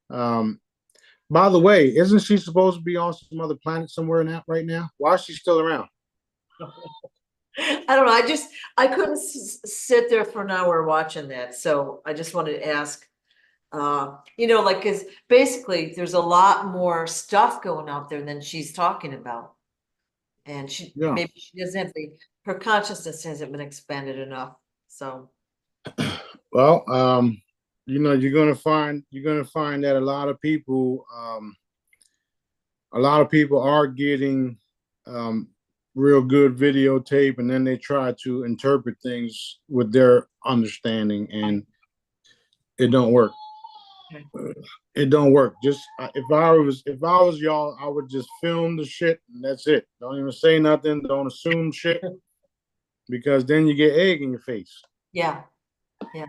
by the way, isn't she supposed to be on some other planet somewhere now, right now? Why is she still around? I don't know. I couldn't sit there for an hour watching that. So I just wanted to ask, like, cause basically there's a lot more stuff going out there than she's talking about. And maybe she doesn't have her consciousness hasn't been expanded enough. So. Well, you're gonna find that a lot of people are getting real good videotape, and then they try to interpret things with their understanding, and it don't work. It don't work. Just if I was y'all, I would just film the shit and that's it. Don't even say nothing. Don't assume shit, because then you get egg in your face. Yeah. Yeah.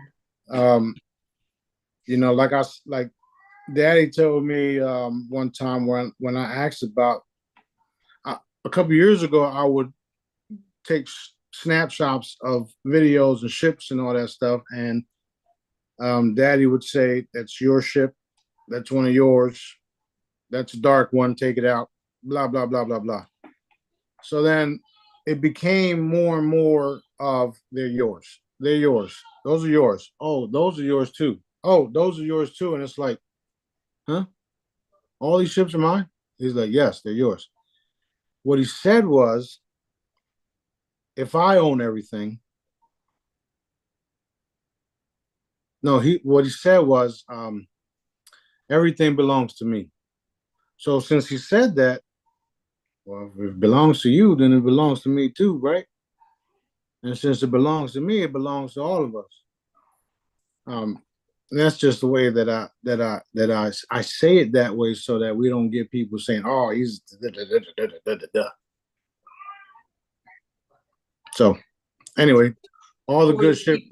Like Daddy told me one time when I asked about a couple years ago, I would take snapshots of videos and ships and all that stuff, and Daddy would say, "That's your ship. That's one of yours. That's a dark one. Take it out." Blah blah blah blah blah. So then it became more and more of they're yours. They're yours. Those are yours. Oh, those are yours too. Oh, those are yours too. And it's like, huh? All these ships are mine? He's like, yes, they're yours. What he said was, if I own everything, no, what he said was, everything belongs to me. So since he said that, well, if it belongs to you, then it belongs to me too, right? And since it belongs to me, it belongs to all of us. That's just the way that I say it that way, so that we don't get people saying, "Oh, he's da, da, da, da, da, da, da." So anyway, all the good ships,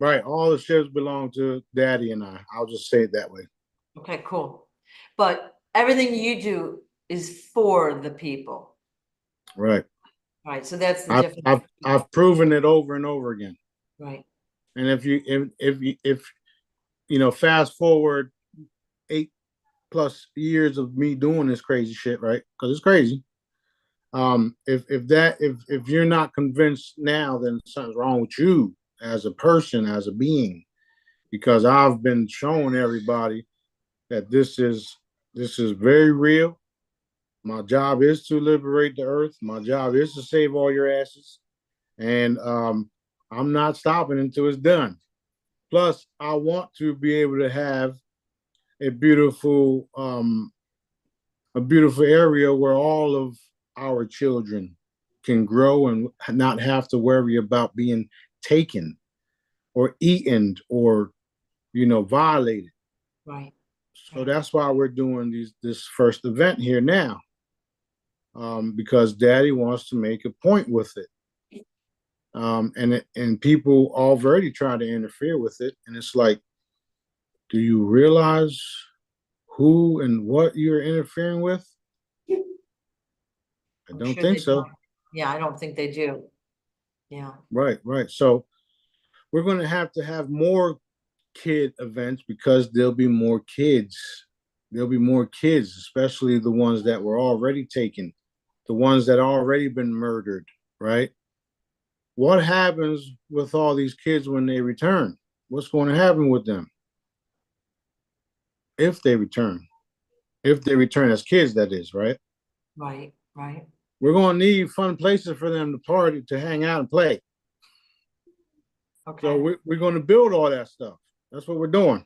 right? All the ships belong to Daddy and I. I'll just say it that way. Okay, cool. But everything you do is for the people. Right. Right. So that's the difference. I've proven it over and over again. Right. And if fast forward 8+ years of me doing this crazy shit, right? Because it's crazy. If you're not convinced now, then something's wrong with you as a person, as a being, because I've been showing everybody that this is very real. My job is to liberate the earth. My job is to save all your asses, and I'm not stopping until it's done. Plus, I want to be able to have a beautiful area where all of our children can grow and not have to worry about being taken or eaten or violated. Right. So that's why we're doing this first event here now, because Daddy wants to make a point with it, and people already try to interfere with it, and it's like, do you realize who and what you're interfering with? I I'm don't sure think they so. don't. Yeah, I don't think they do. Yeah. Right, right. So we're going to have more kid events because there'll be more kids. There'll be more kids, especially the ones that were already taken, the ones that already been murdered, right? What happens with all these kids when they return? What's going to happen with them if they return? If they return as kids, that is, right? Right, right. We're going to need fun places for them to party, to hang out and play. So Okay. we're going to build all that stuff. That's what we're doing.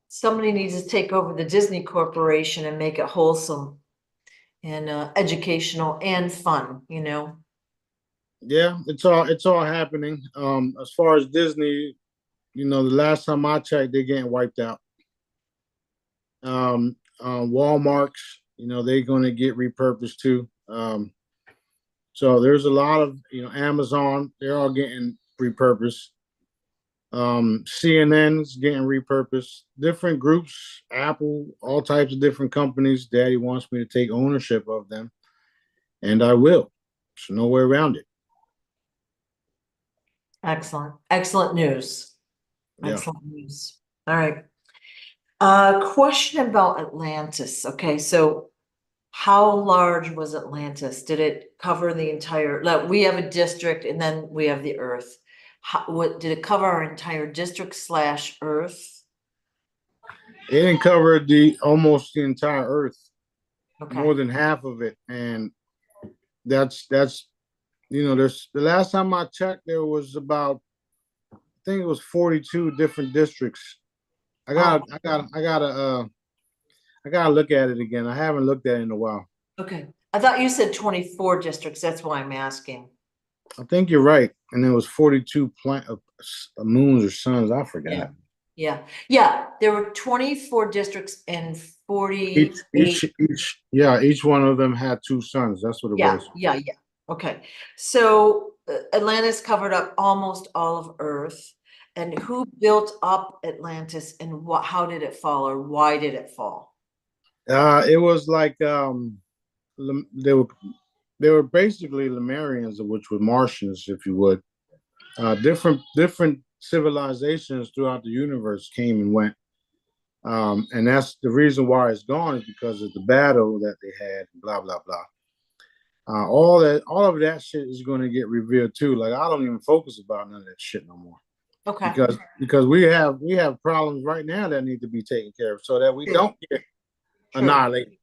Somebody needs to take over the Disney Corporation and make it wholesome and educational and fun, you know? Yeah, it's all happening. As far as Disney, the last time I checked, they're getting wiped out. Walmart's, they're going to get repurposed too. So there's a lot of, Amazon, they're all getting repurposed. CNN's getting repurposed. Different groups, Apple, all types of different companies. Daddy wants me to take ownership of them, and I will. There's no way around it. Excellent. Excellent news. Yeah. Excellent news. All right. Question about Atlantis. Okay, so how large was Atlantis? Did it cover the entire, like, we have a district and then we have the Earth. What did it cover our entire district / Earth? It didn't cover almost the entire Earth, Okay. more than half of it, and that's there's the last time I checked, there was about, I think it was 42 different districts. I gotta look at it again. I haven't looked at it in a while. Okay. I thought you said 24 districts. That's why I'm asking. I think you're right, and there was 42 moons or suns. I forgot. Yeah. There were 24 districts and 48. Each one of them had two suns. That's what it was. Yeah. Okay. So Atlantis covered up almost all of Earth. And who built up Atlantis and how did it fall or why did it fall? It was like they were basically Lemurians, which were Martians, if you would. Different civilizations throughout the universe came and went. And that's the reason why it's gone, is because of the battle that they had, blah, blah, blah. All of that shit is going to get revealed too. Like, I don't even focus about none of that shit no more. Okay. Because we have problems right now that need to be taken care of so that we don't get annihilated.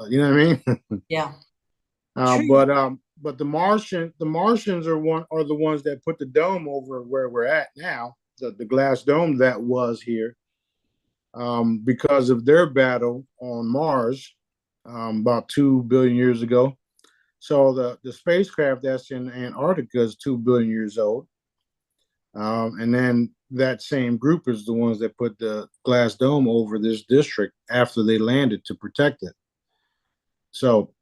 You know what I mean? Yeah. But the Martians are the ones that put the dome over where we're at now, the glass dome that was here, because of their battle on Mars, about 2 billion years ago. So the spacecraft that's in Antarctica is 2 billion years old. And then that same group is the ones that put the glass dome over this district after they landed to protect it. So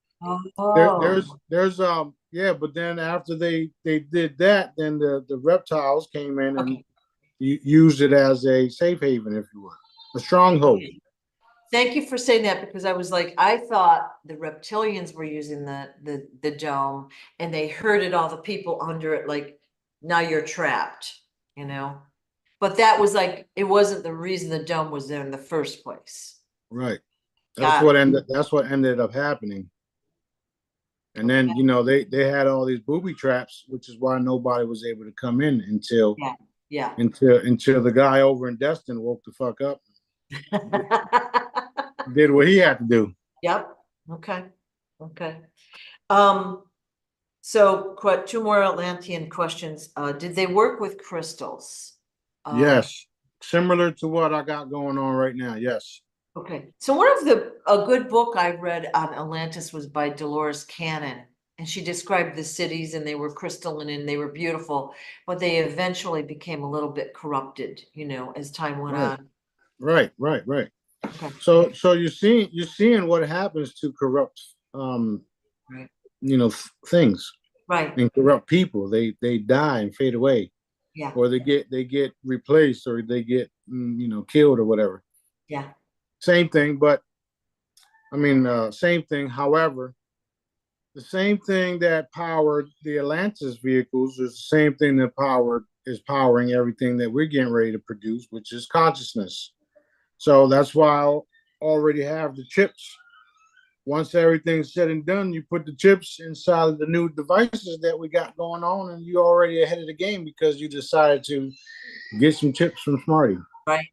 there's but then after they did that, then the reptiles came in and used it as a safe haven, if you will, a stronghold. Thank you for saying that, because I was like, I thought the reptilians were using the dome and they herded all the people under it, like, now you're trapped, but that was like, it wasn't the reason the dome was there in the first place. Right. That's what ended up happening. And then, they had all these booby traps, which is why nobody was able to come in until the guy over in Destin woke the fuck up. Did what he had to do. Yep. Okay. So two more Atlantean questions. Did they work with crystals? Yes. Similar to what I got going on right now. Yes. Okay. So a good book I read on Atlantis was by Dolores Cannon, and she described the cities, and they were crystalline and they were beautiful, but they eventually became a little bit corrupted, as time went on. Right. Okay. So you're seeing what happens to corrupt things. Right. And corrupt people. They die and fade away. Yeah. Or they get replaced, or they get killed or whatever. Yeah. Same thing, but Same thing. However, the same thing that powered the Atlantis vehicles is the same thing that is powering everything that we're getting ready to produce, which is consciousness. So that's why I already have the chips. Once everything's said and done, you put the chips inside of the new devices that we got going on, and you're already ahead of the game because you decided to get some chips from Smarty. Right.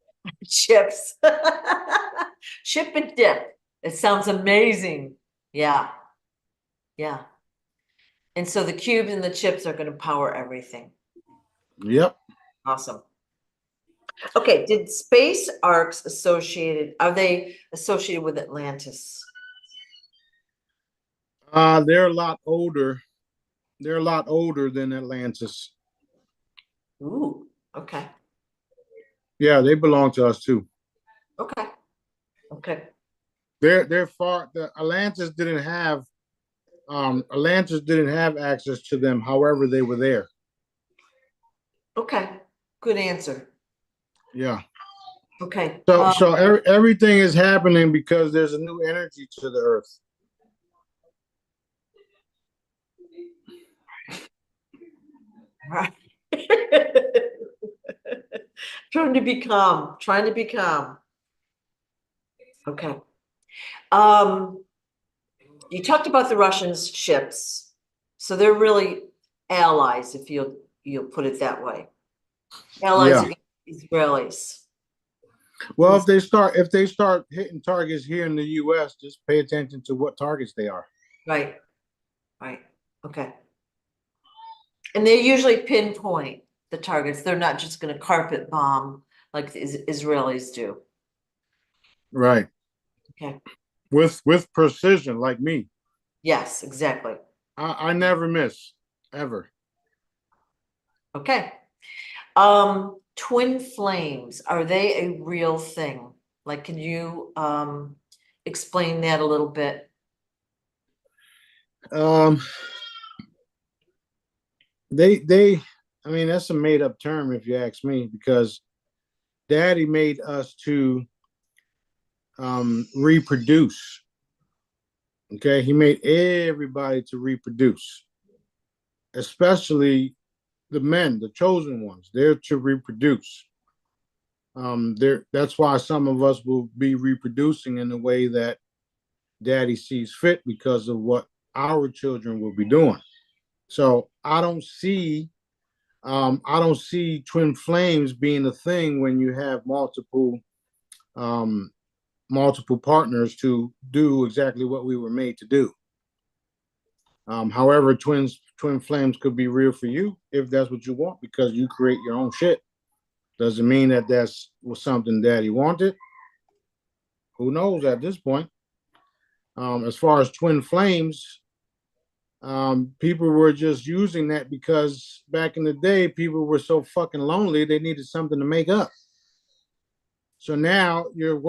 Chips. Chip and dip. It sounds amazing. Yeah. Yeah. And so the cubes and the chips are going to power everything. Yep. Awesome. Okay, did space arcs are they associated with Atlantis? They're a lot older. They're a lot older than Atlantis. Ooh, okay. Yeah, they belong to us too. Okay. Okay. They're far. The Atlantis didn't have access to them. However, they were there. Okay. Good answer. Yeah. Okay. So everything is happening because there's a new energy to the earth. Right. Trying to be calm. Trying to be calm. Okay. You talked about the Russians' ships, so they're really allies, if you'll put it that way. Allies against Israelis. Well, if they start hitting targets here in the U.S., just pay attention to what targets they are. Right. Right. Okay. And they usually pinpoint the targets. They're not just going to carpet bomb like the Israelis do. Right. Okay. With precision, like me. Yes, exactly. I never miss, ever. Okay. Twin flames, are they a real thing? Like, can you explain that a little bit? That's a made up term if you ask me, because Daddy made us to reproduce. Okay, he made everybody to reproduce, especially the men, the chosen ones. They're to reproduce. That's why some of us will be reproducing in the way that Daddy sees fit because of what our children will be doing. So I don't see twin flames being a thing when you have multiple partners to do exactly what we were made to do. However, twin flames could be real for you if that's what you want, because you create your own shit. Doesn't mean that that's something Daddy wanted. Who knows at this point? As far as twin flames, people were just using that because back in the day, people were so fucking lonely, they needed something to make up. So now you're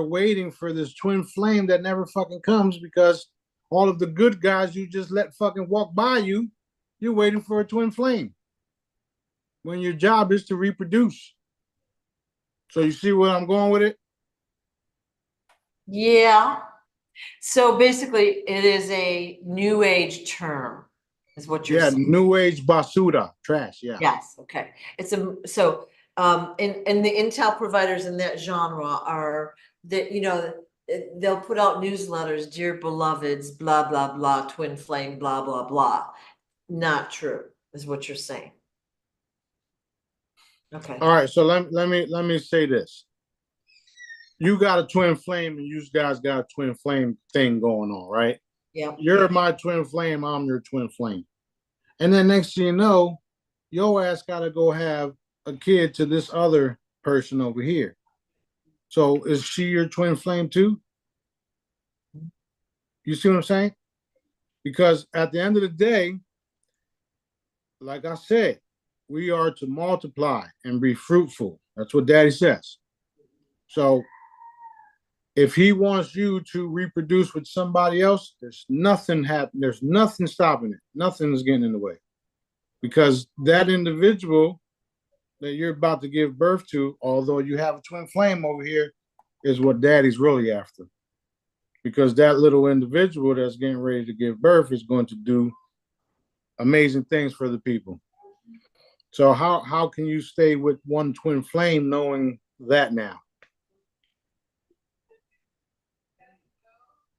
waiting for this twin flame that never fucking comes, because all of the good guys you just let fucking walk by you, you're waiting for a twin flame when your job is to reproduce. So you see where I'm going with it? Yeah. So basically, it is a new age term, is what you're saying. New age basura, trash. Yeah. Yes. Okay. It's and the intel providers in that genre are that, they'll put out newsletters, dear beloveds, blah, blah, blah, twin flame, blah, blah, blah. Not true, is what you're saying. Okay. All right. So let me say this. You got a twin flame and you guys got a twin flame thing going on, right? Yeah. You're my twin flame, I'm your twin flame. And then next thing you know, your ass got to go have a kid to this other person over here. So is she your twin flame too? You see what I'm saying? Because at the end of the day, like I said, we are to multiply and be fruitful. That's what Daddy says. So if he wants you to reproduce with somebody else, there's nothing stopping it. Nothing's getting in the way. Because that individual that you're about to give birth to, although you have a twin flame over here, is what Daddy's really after. because that little individual that's getting ready to give birth is going to do amazing things for the people. So how can you stay with one twin flame knowing that now?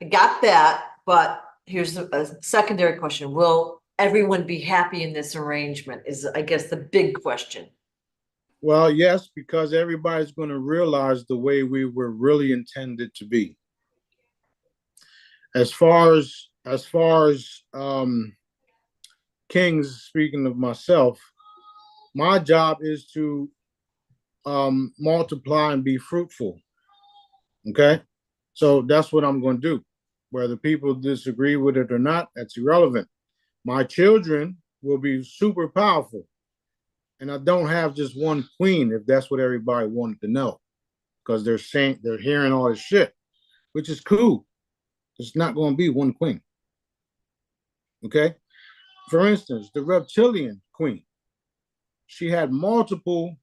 I got that, but here's a secondary question. Will everyone be happy in this arrangement is, I guess, the big question. Well, yes, because everybody's going to realize the way we were really intended to be. As far as kings, speaking of myself, my job is to multiply and be fruitful. Okay, so that's what I'm going to do. Whether people disagree with it or not, that's irrelevant. My children will be super powerful, and I don't have just one queen. If that's what everybody wanted to know, because they're hearing all this shit, which is cool. It's not going to be one queen. Okay. For instance, the reptilian queen, she had multiple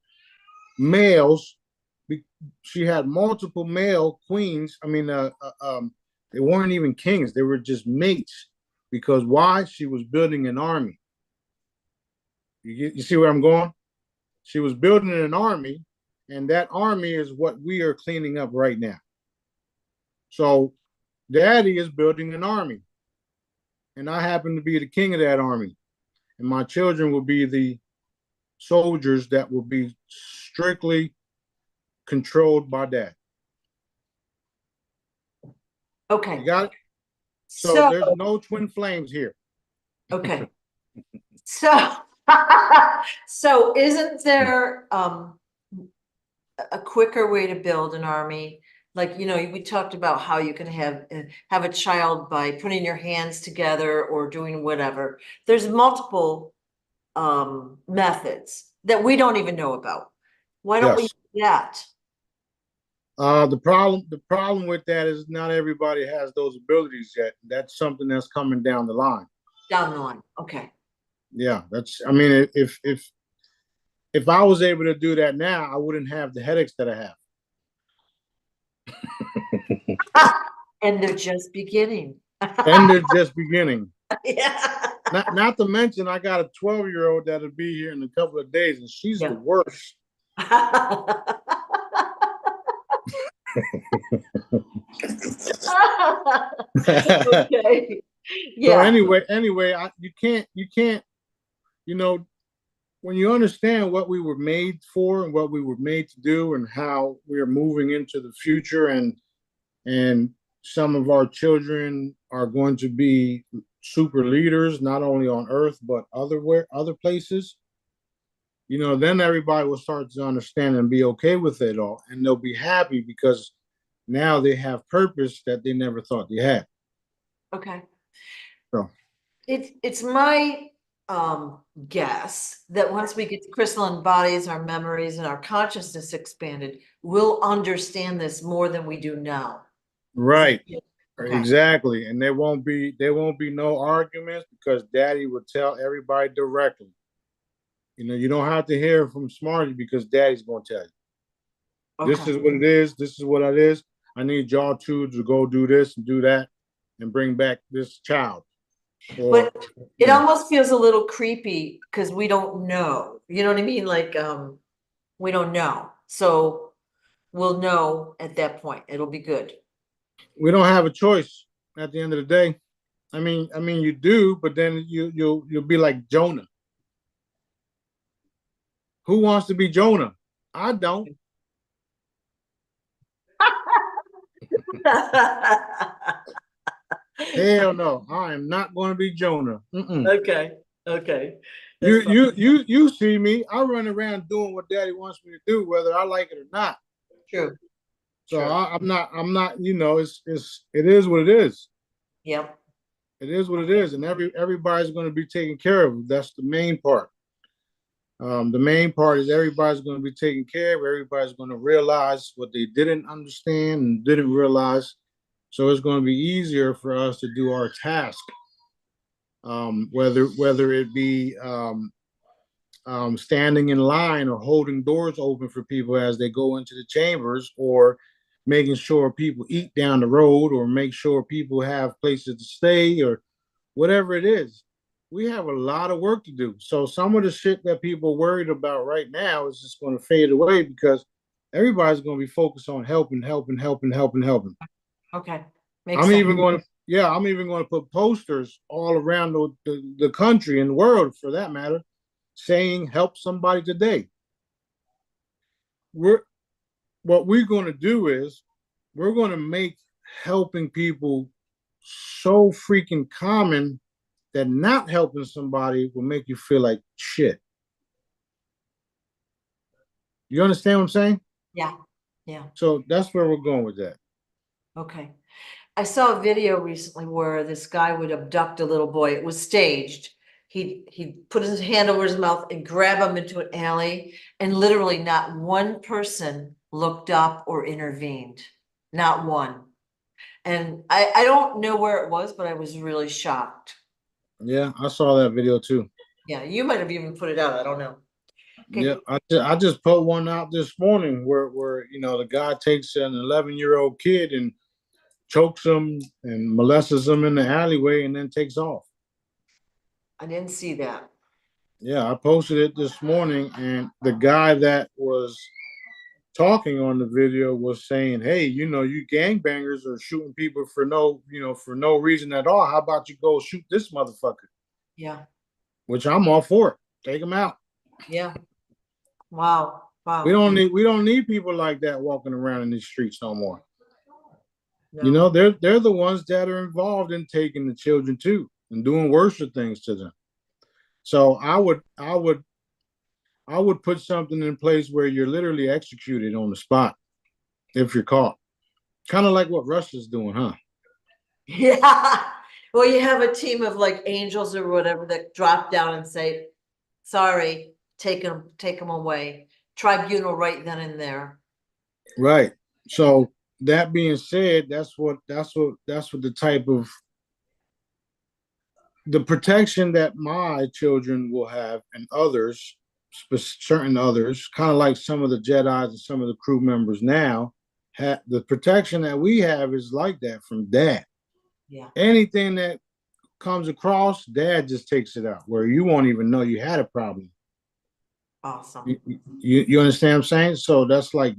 males. She had multiple male queens. I mean, they weren't even kings. They were just mates. Because why? She was building an army. You see where I'm going? She was building an army, and that army is what we are cleaning up right now. So Daddy is building an army, and I happen to be the king of that army, and my children will be the soldiers that will be strictly controlled by Dad. Okay. You got it? So there's no twin flames here. Okay. So so isn't there a quicker way to build an army? Like, you know, we talked about how you can have a child by putting your hands together or doing whatever. There's multiple methods that we don't even know about. Why don't we do that? The problem with that is not everybody has those abilities yet. That's something that's coming down the line. Down the line. Okay. Yeah, I mean, if I was able to do that now, I wouldn't have the headaches that I have. And they're just beginning. And they're just beginning. Yeah. Not to mention, I got a 12-year-old that'll be here in a couple of days, and she's the worst. Okay. Yeah. So anyway, you can't, you know, when you understand what we were made for and what we were made to do and how we are moving into the future, and some of our children are going to be super leaders, not only on Earth, but other places, you know, then everybody will start to understand and be okay with it all. And they'll be happy because now they have purpose that they never thought they had. Okay. So it's my guess that once we get the crystalline bodies, our memories, and our consciousness expanded, we'll understand this more than we do now. Right. Okay. Exactly. And there won't be no arguments because Daddy will tell everybody directly. You know, you don't have to hear from Smarty because Daddy's going to tell you. Okay. This is what it is. This is what it is. I need y'all two to go do this and do that and bring back this child. But it almost feels a little creepy because we don't know. You know what I mean? Like, we don't know. So we'll know at that point. It'll be good. We don't have a choice at the end of the day. I mean, you do, but then you'll be like Jonah. Who wants to be Jonah? I don't. Hell no, I am not going to be Jonah. Okay. You see me? I run around doing what Daddy wants me to do, whether I like it or not. True. So I'm not. You know, it is what it is. Yep. It is what it is, and everybody's going to be taken care of. That's the main part. The main part is everybody's going to be taken care of. Everybody's going to realize what they didn't understand and didn't realize. So it's going to be easier for us to do our task. Whether it be standing in line or holding doors open for people as they go into the chambers, or making sure people eat down the road or make sure people have places to stay or whatever it is. We have a lot of work to do. So some of the shit that people are worried about right now is just going to fade away because everybody's going to be focused on helping. Okay. Makes sense. I'm even going to put posters all around the country and the world, for that matter, saying help somebody today. What we're going to do is we're going to make helping people so freaking common that not helping somebody will make you feel like shit. You understand what I'm saying? Yeah. Yeah. So that's where we're going with that. Okay. I saw a video recently where this guy would abduct a little boy. It was staged. He'd put his hand over his mouth and grab him into an alley, and literally not one person looked up or intervened. Not one. And I don't know where it was, but I was really shocked. Yeah, I saw that video too. Yeah, you might have even put it out. I don't know. Okay. Yeah, I just put one out this morning where the guy takes an 11-year-old kid and chokes him and molests him in the alleyway and then takes off. I didn't see that. Yeah, I posted it this morning, and the guy that was talking on the video was saying, "Hey, you gangbangers are shooting people for no reason at all. How about you go shoot this motherfucker?" Yeah. Which I'm all for it. Take him out. Yeah. Wow. We don't need people like that walking around in these streets no more. No. They're the ones that are involved in taking the children too and doing worse things to them. So I would put something in place where you're literally executed on the spot if you're caught. Kind of like what Russia's doing, huh? Yeah. Well, you have a team of like angels or whatever that drop down and say, sorry, take them away. Tribunal right then and there. Right. So that being said, that's what the type of the protection that my children will have and others, certain others, kind of like some of the Jedis and some of the crew members now, the protection that we have is like that from dad. Yeah. Anything that comes across, dad just takes it out where you won't even know you had a problem. Awesome. You understand what I'm saying? So that's like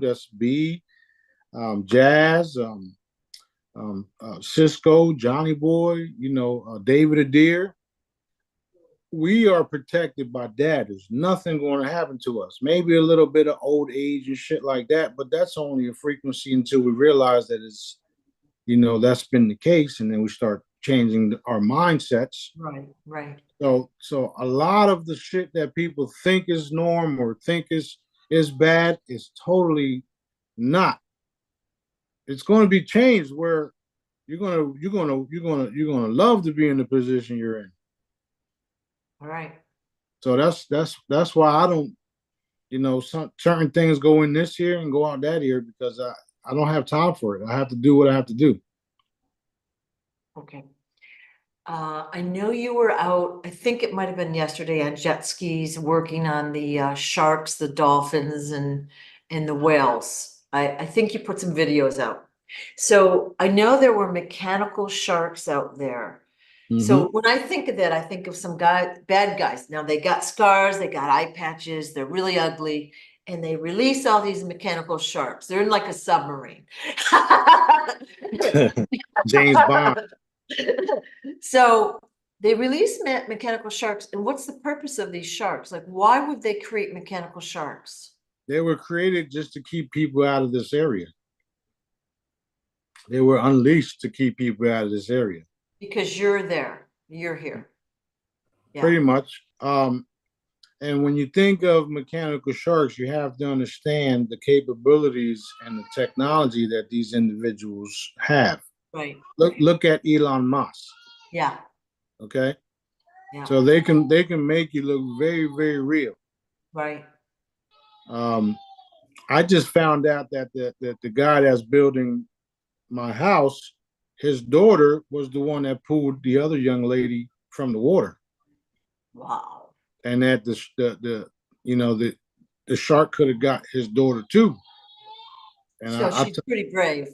that's B, Jazz, Cisco, Johnny Boy, David Adair. We are protected by dad. There's nothing going to happen to us. Maybe a little bit of old age and shit like that, but that's only a frequency until we realize that it's, that's been the case, and then we start changing our mindsets. Right. So a lot of the shit that people think is norm or think is bad is totally not. It's going to be changed where you're gonna love to be in the position you're in. All right. So that's why I don't, certain things go in this year and go out that year because I don't have time for it. I have to do what I have to do. Okay. I know you were out, I think it might have been yesterday, on jet skis working on the sharks, the dolphins, and the whales. I think you put some videos out. So I know there were mechanical sharks out there. Mm-hmm. So when I think of that, I think of some bad guys. Now they got scars, they got eye patches, they're really ugly, and they release all these mechanical sharks. They're in like a submarine. James Bond. So they release mechanical sharks, and what's the purpose of these sharks? Like, why would they create mechanical sharks? They were created just to keep people out of this area. They were unleashed to keep people out of this area. Because you're there, you're here. Yeah. Pretty much. And when you think of mechanical sharks, you have to understand the capabilities and the technology that these individuals have. Right. Look at Elon Musk. Yeah. Okay. Yeah. So they can make you look very, very real. Right. I just found out that the guy that's building my house, his daughter was the one that pulled the other young lady from the water. Wow. And that the shark could have got his daughter too. And So she's pretty brave.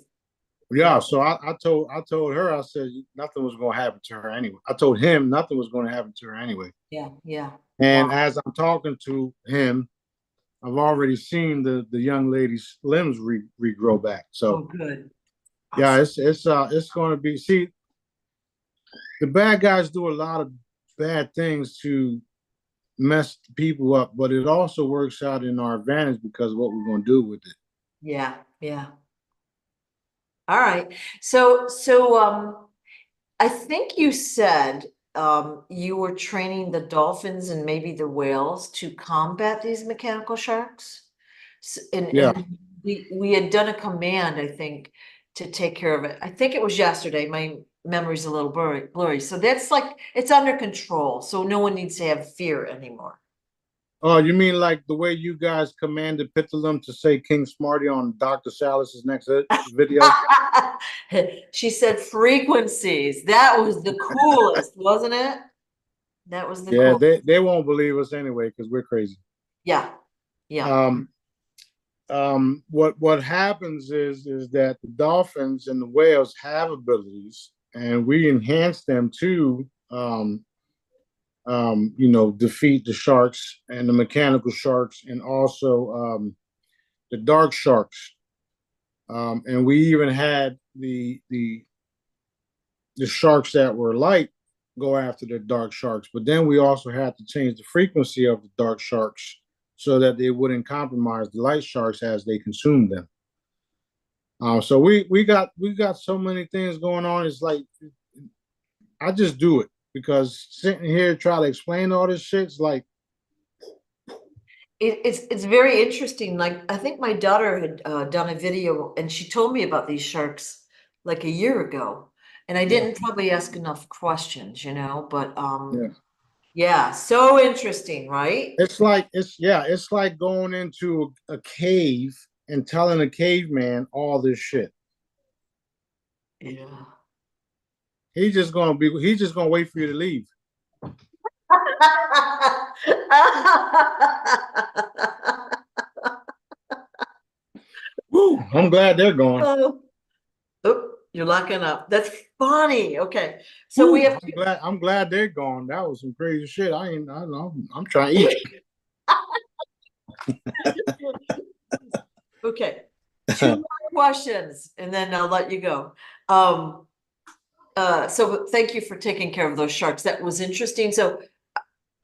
yeah, so I told her, I said nothing was going to happen to her anyway. I told him nothing was going to happen to her anyway. Yeah, yeah. And Wow. as I'm talking to him, I've already seen the young lady's limbs regrow back. Oh, So good. yeah, Awesome. it's going to be. See, the bad guys do a lot of bad things to mess people up, but it also works out in our advantage because of what we're going to do with it. Yeah, yeah. All right. So I think you said you were training the dolphins and maybe the whales to combat these mechanical sharks. And Yeah. we had done a command, I think, to take care of it. I think it was yesterday. My memory's a little blurry. So that's like it's under control. So no one needs to have fear anymore. Oh, you mean like the way you guys commanded Pitulum to say King Smarty on Dr. Salas's next video? She said frequencies. That was the coolest, wasn't it? That was the Yeah, cool. they won't believe us anyway because we're crazy. Yeah, yeah. What happens is that the dolphins and the whales have abilities, and we enhance them to defeat the sharks and the mechanical sharks, and also the dark sharks. And we even had the sharks that were light go after the dark sharks, but then we also had to change the frequency of the dark sharks so that they wouldn't compromise the light sharks as they consume them. So we got so many things going on. It's like I just do it because sitting here trying to explain all this shit, it's like It's very interesting. Like I think my daughter had done a video and she told me about these sharks like a year ago. And I didn't probably ask enough questions, but yeah. yeah, so interesting, right? It's like going into a cave and telling a caveman all this shit. Yeah. He's just gonna wait for you to leave. Woo, I'm glad they're gone. Oh, you're locking up. That's funny. Okay. So we have I'm glad they're gone. That was some crazy shit. I know. I'm trying to eat. Okay. Two more questions and then I'll let you go. So thank you for taking care of those sharks. That was interesting. So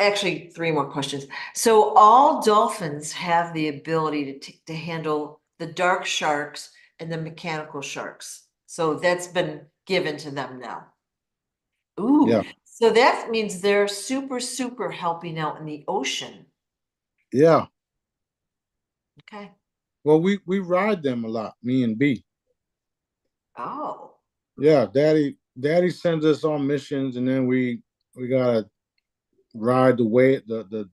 actually, three more questions. So all dolphins have the ability to handle the dark sharks and the mechanical sharks. So that's been given to them now. Ooh, Yeah. so that means they're super helping out in the ocean. Yeah. Okay. Well, we ride them a lot, me and B. Oh. Yeah, Daddy sends us on missions, and then we gotta ride the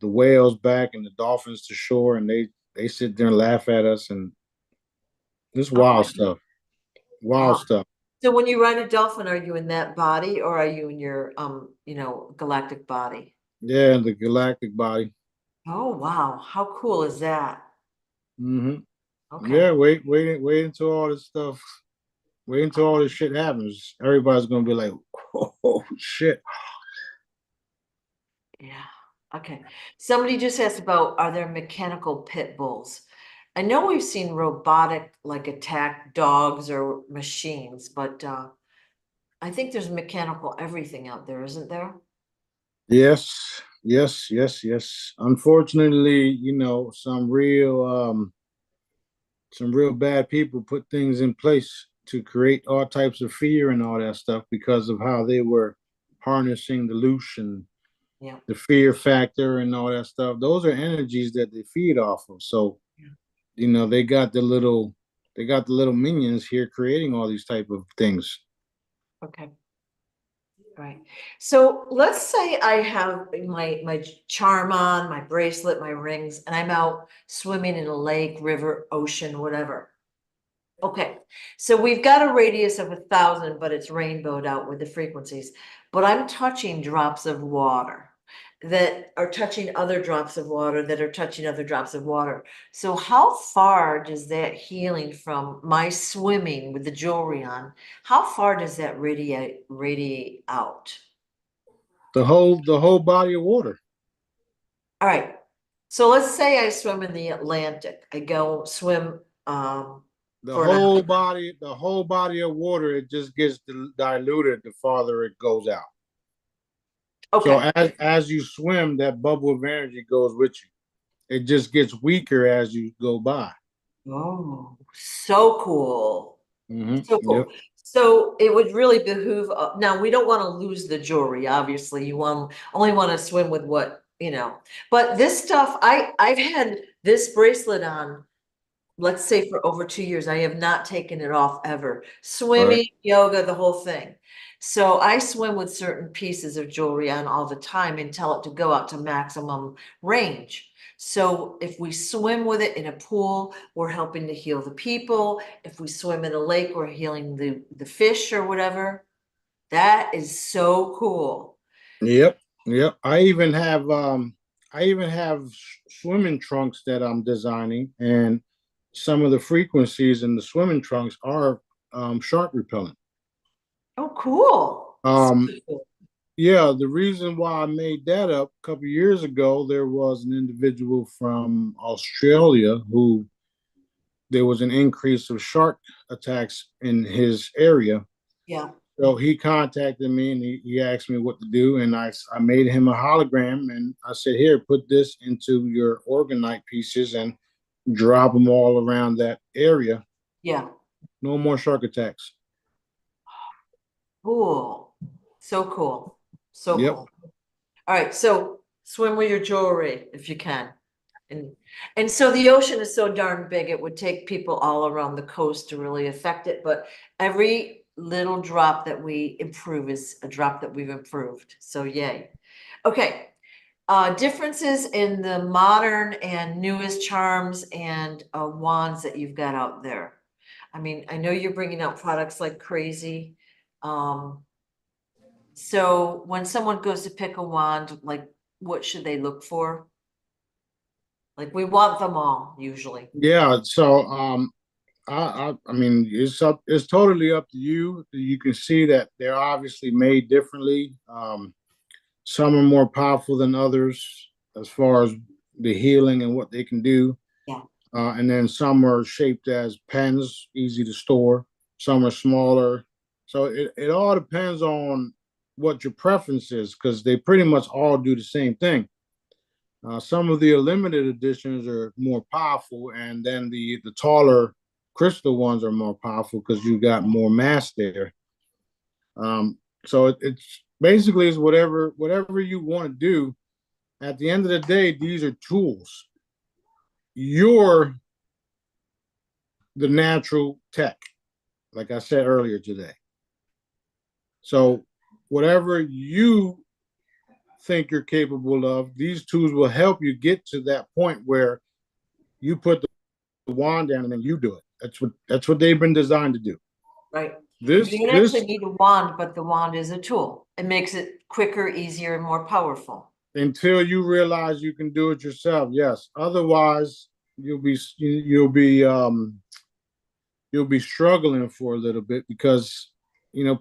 whales back and the dolphins to shore, and they sit there and laugh at us, and it's wild stuff. Wild stuff. So when you ride a dolphin, are you in that body or are you in your galactic body? Yeah, and the galactic body. Oh wow, how cool is that? Mm-hmm. Okay. Yeah, wait until all this stuff. Wait until all this shit happens. Everybody's gonna be like, "Oh shit!" Yeah. Okay. Somebody just asked about, are there mechanical pit bulls? I know we've seen robotic like attack dogs or machines, but I think there's mechanical everything out there, isn't there? Yes. Unfortunately, some real bad people put things in place to create all types of fear and all that stuff because of how they were harnessing the illusion, Yeah. the fear factor and all that stuff. Those are energies that they feed off of. So, they got the little minions here creating all these type of things. Okay. Right. So let's say I have my charm on, my bracelet, my rings, and I'm out swimming in a lake, river, ocean, whatever. Okay, so we've got a radius of 1,000, but it's rainbowed out with the frequencies. But I'm touching drops of water. that are touching other drops of water that are touching other drops of water. So how far does that healing from my swimming with the jewelry on, how far does that radiate out? The whole body of water. All right. So let's say I swim in the Atlantic. I go swim The for an whole hour. body of water, it just gets diluted the farther it goes out. So Okay. as you swim, that bubble of energy goes with you. It just gets weaker as you go by. Oh, so cool. So Yep. cool. So it would really behoove, now we don't want to lose the jewelry, obviously. You only want to swim with what, you know. But this stuff, I've had this bracelet on, let's say for over 2 years. I have not taken it off ever. Right. Swimming, yoga, the whole thing. So I swim with certain pieces of jewelry on all the time and tell it to go out to maximum range. So if we swim with it in a pool, we're helping to heal the people. If we swim in a lake, we're healing the fish or whatever. That is so cool. Yep. Yep. I even have swimming trunks that I'm designing, and some of the frequencies in the swimming trunks are shark repellent. Oh, cool. Um, Super cool. yeah, the reason why I made that up a couple of years ago, there was an individual from Australia who there was an increase of shark attacks in his area. Yeah. So he contacted me and he asked me what to do. And I made him a hologram and I said, here, put this into your orgonite pieces and drop them all around that area. Yeah. No more shark attacks. Cool. So cool. So Yep. cool. All right. So swim with your jewelry if you can. And so the ocean is so darn big, it would take people all around the coast to really affect it. But every little drop that we improve is a drop that we've improved. So yay. Okay. Differences in the modern and newest charms and wands that you've got out there. I mean, I know you're bringing out products like crazy. So when someone goes to pick a wand, like what should they look for? Like we want them all usually. Yeah. So I mean it's totally up to you. You can see that they're obviously made differently. Some are more powerful than others as far as the healing and what they can do. Yeah. And then some are shaped as pens, easy to store. Some are smaller. So it all depends on what your preference is because they pretty much all do the same thing. Some of the limited editions are more powerful, and then the taller crystal ones are more powerful because you got more mass there. So it's basically is whatever you want to do. At the end of the day, these are tools. You're the natural tech, like I said earlier today. So whatever you think you're capable of, these tools will help you get to that point where you put the wand down and then you do it. That's what they've been designed to do. Right. This You don't this actually need a wand, but the wand is a tool. It makes it quicker, easier, and more powerful. until you realize you can do it yourself. Yes. Otherwise, you'll be struggling for a little bit because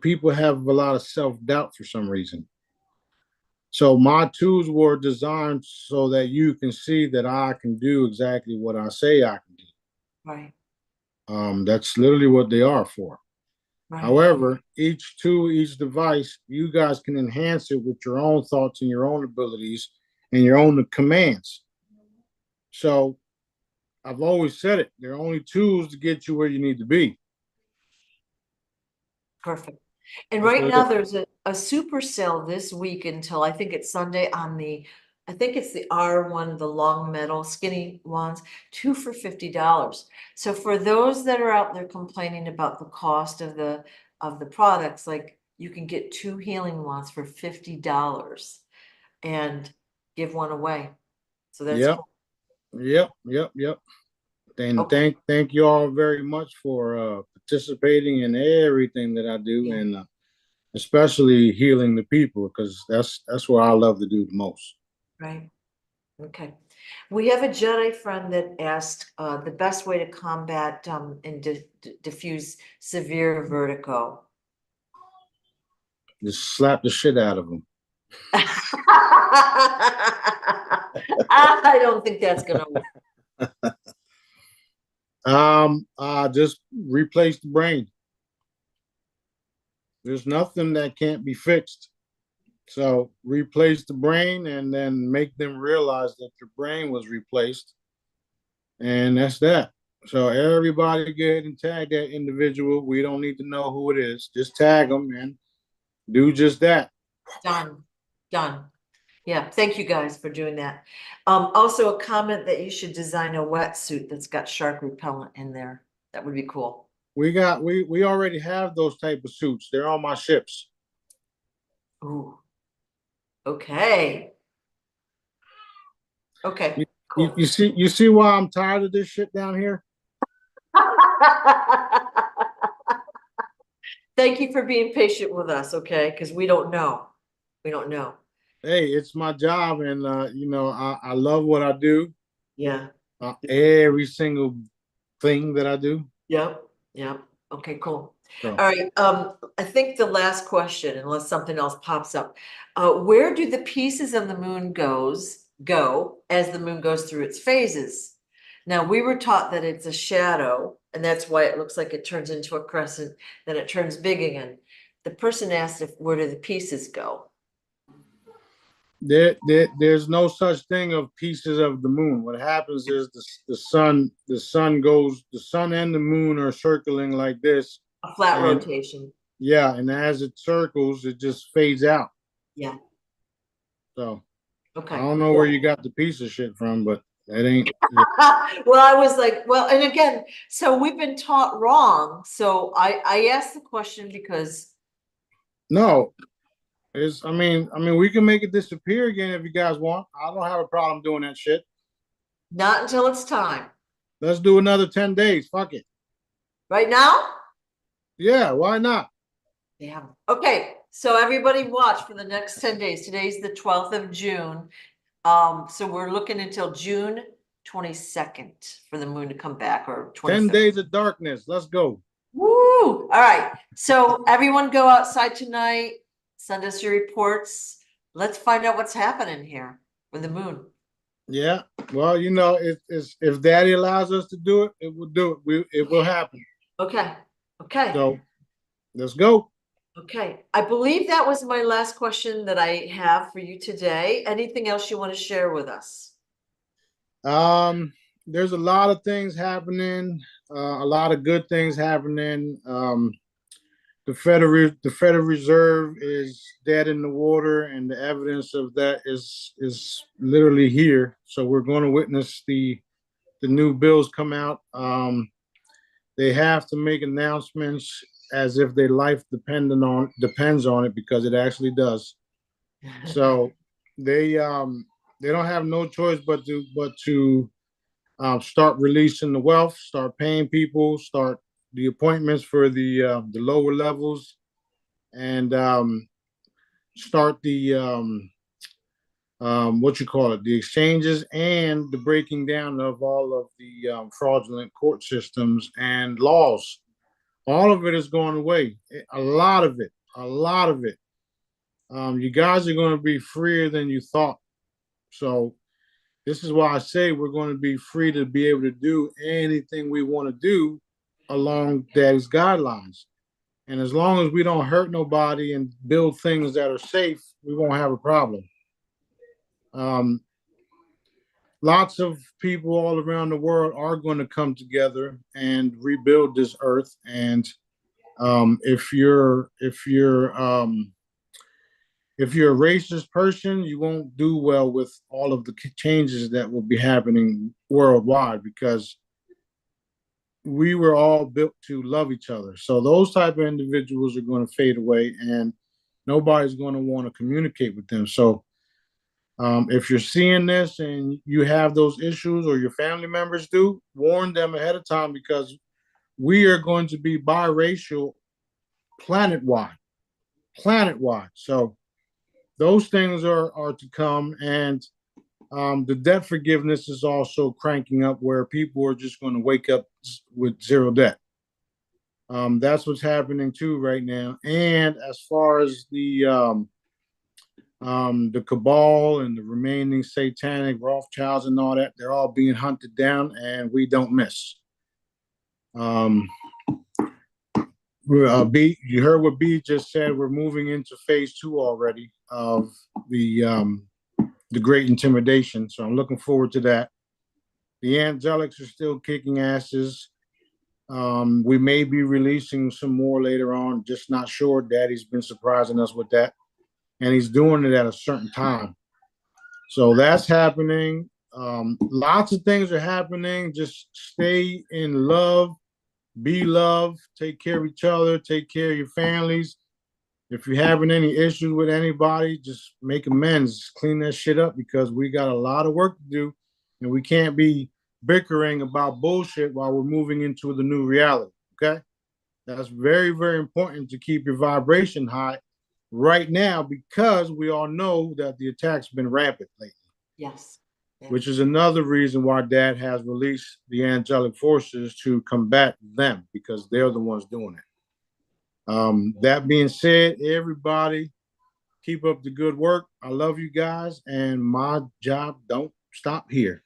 people have a lot of self-doubt for some reason. So my tools were designed so that you can see that I can do exactly what I say I can do. Right. That's literally what they are for. Right. However, each tool, each device, you guys can enhance it with your own thoughts and your own abilities and your own commands. So I've always said it, they're only tools to get you where you need to be. Perfect. And That's right what it now is. there's a super sale this week until I think it's Sunday on I think it's the R1, the long metal skinny ones, 2 for $50. So for those that are out there complaining about the cost of the products, like you can get 2 healing wands for $50 and give one away. So that's Yep, cool. yep. And Okay. thank you all very much for participating in everything that I do, Yeah. and especially healing the people because that's what I love to do the most. Right. Okay. We have a Jedi friend that asked the best way to combat and diffuse severe vertigo. Just slap the shit out of them. I don't think that's gonna work. Just replace the brain. There's nothing that can't be fixed. So replace the brain and then make them realize that the brain was replaced. And that's that. So everybody go ahead and tag that individual. We don't need to know who it is. Just tag them and do just that. Done. Done. Yeah, thank you guys for doing that. Also a comment that you should design a wetsuit that's got shark repellent in there. That would be cool. We already have those type of suits. They're on my ships. Ooh. Okay. Okay. Cool. You see why I'm tired of this shit down here? Thank you for being patient with us, okay? Because we don't know. We don't know. Hey, it's my job, and I love what I do. Yeah. Every single thing that I do. Yep. Yep. Okay, cool. So. All right. I think the last question, unless something else pops up, where do the pieces of the moon go as the moon goes through its phases? Now, we were taught that it's a shadow, and that's why it looks like it turns into a crescent, then it turns big again. The person asked where do the pieces go? There's no such thing of pieces of the moon. What happens is the sun and the moon are circling like this. A flat rotation. Yeah, and as it circles, it just fades out. Yeah. So okay. I don't know where you got the piece of shit from, but that ain't. Well, I was like, well, and again, so we've been taught wrong. So I asked the question because. No. I mean, we can make it disappear again if you guys want. I don't have a problem doing that shit. Not until it's time. Let's do another 10 days. Fuck it. Right now? Yeah, why not? Yeah. Okay. So everybody watch for the next 10 days. Today's the 12th of June. So we're looking until June 22nd for the moon to come back, or 25th. 10 days of darkness. Let's go. Woo! All right. So everyone go outside tonight. Send us your reports. Let's find out what's happening here with the moon. Yeah. Well, if Daddy allows us to do it, it will do it. It will happen. Okay. Okay. So let's go. Okay. I believe that was my last question that I have for you today. Anything else you want to share with us? There's a lot of things happening, a lot of good things happening. The Federal Reserve is dead in the water, and the evidence of that is literally here. So we're going to witness the new bills come out. They have to make announcements as if their life depends on it, because it actually does. So they don't have no choice but to start releasing the wealth, start paying people, start the appointments for the lower levels, and start the the exchanges and the breaking down of all of the fraudulent court systems and laws. All of it is going away. A lot of it. You guys are going to be freer than you thought. So this is why I say we're going to be free to be able to do anything we want to do along Daddy's guidelines. And as long as we don't hurt nobody and build things that are safe, we won't have a problem. Lots of people all around the world are going to come together and rebuild this earth. And if you're a racist person, you won't do well with all of the changes that will be happening worldwide, because we were all built to love each other. So those type of individuals are going to fade away, and nobody's going to want to communicate with them. So if you're seeing this and you have those issues, or your family members do, warn them ahead of time, because we are going to be biracial planet-wide. So those things are to come. And The debt forgiveness is also cranking up where people are just going to wake up with zero debt. That's what's happening too right now. And as far as the cabal and the remaining satanic Rothschilds and all that, they're all being hunted down, and we don't miss. B, you heard what B just said. We're moving into phase 2 already of the Great Intimidation. So I'm looking forward to that. The Angelics are still kicking asses. We may be releasing some more later on, just not sure. Daddy's been surprising us with that. And he's doing it at a certain time. So that's happening. Lots of things are happening. Just stay in love, be loved, take care of each other, take care of your families. If you're having any issues with anybody, just make amends, clean that shit up, because we got a lot of work to do, and we can't be bickering about bullshit while we're moving into the new reality. Okay, that's very, very important to keep your vibration high right now, because we all know that the attack's been rampant lately. Yes. Yeah. Which is another reason why Dad has released the angelic forces to combat them, because they're the ones doing it. That being said, everybody, keep up the good work. I love you guys, and my job don't stop here.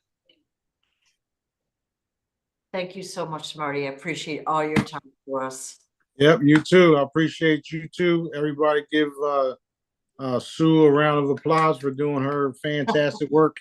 Thank you so much, Smarty. I appreciate all your time for us. Yep, you too. I appreciate you too. Everybody give Sue a round of applause for doing her fantastic work.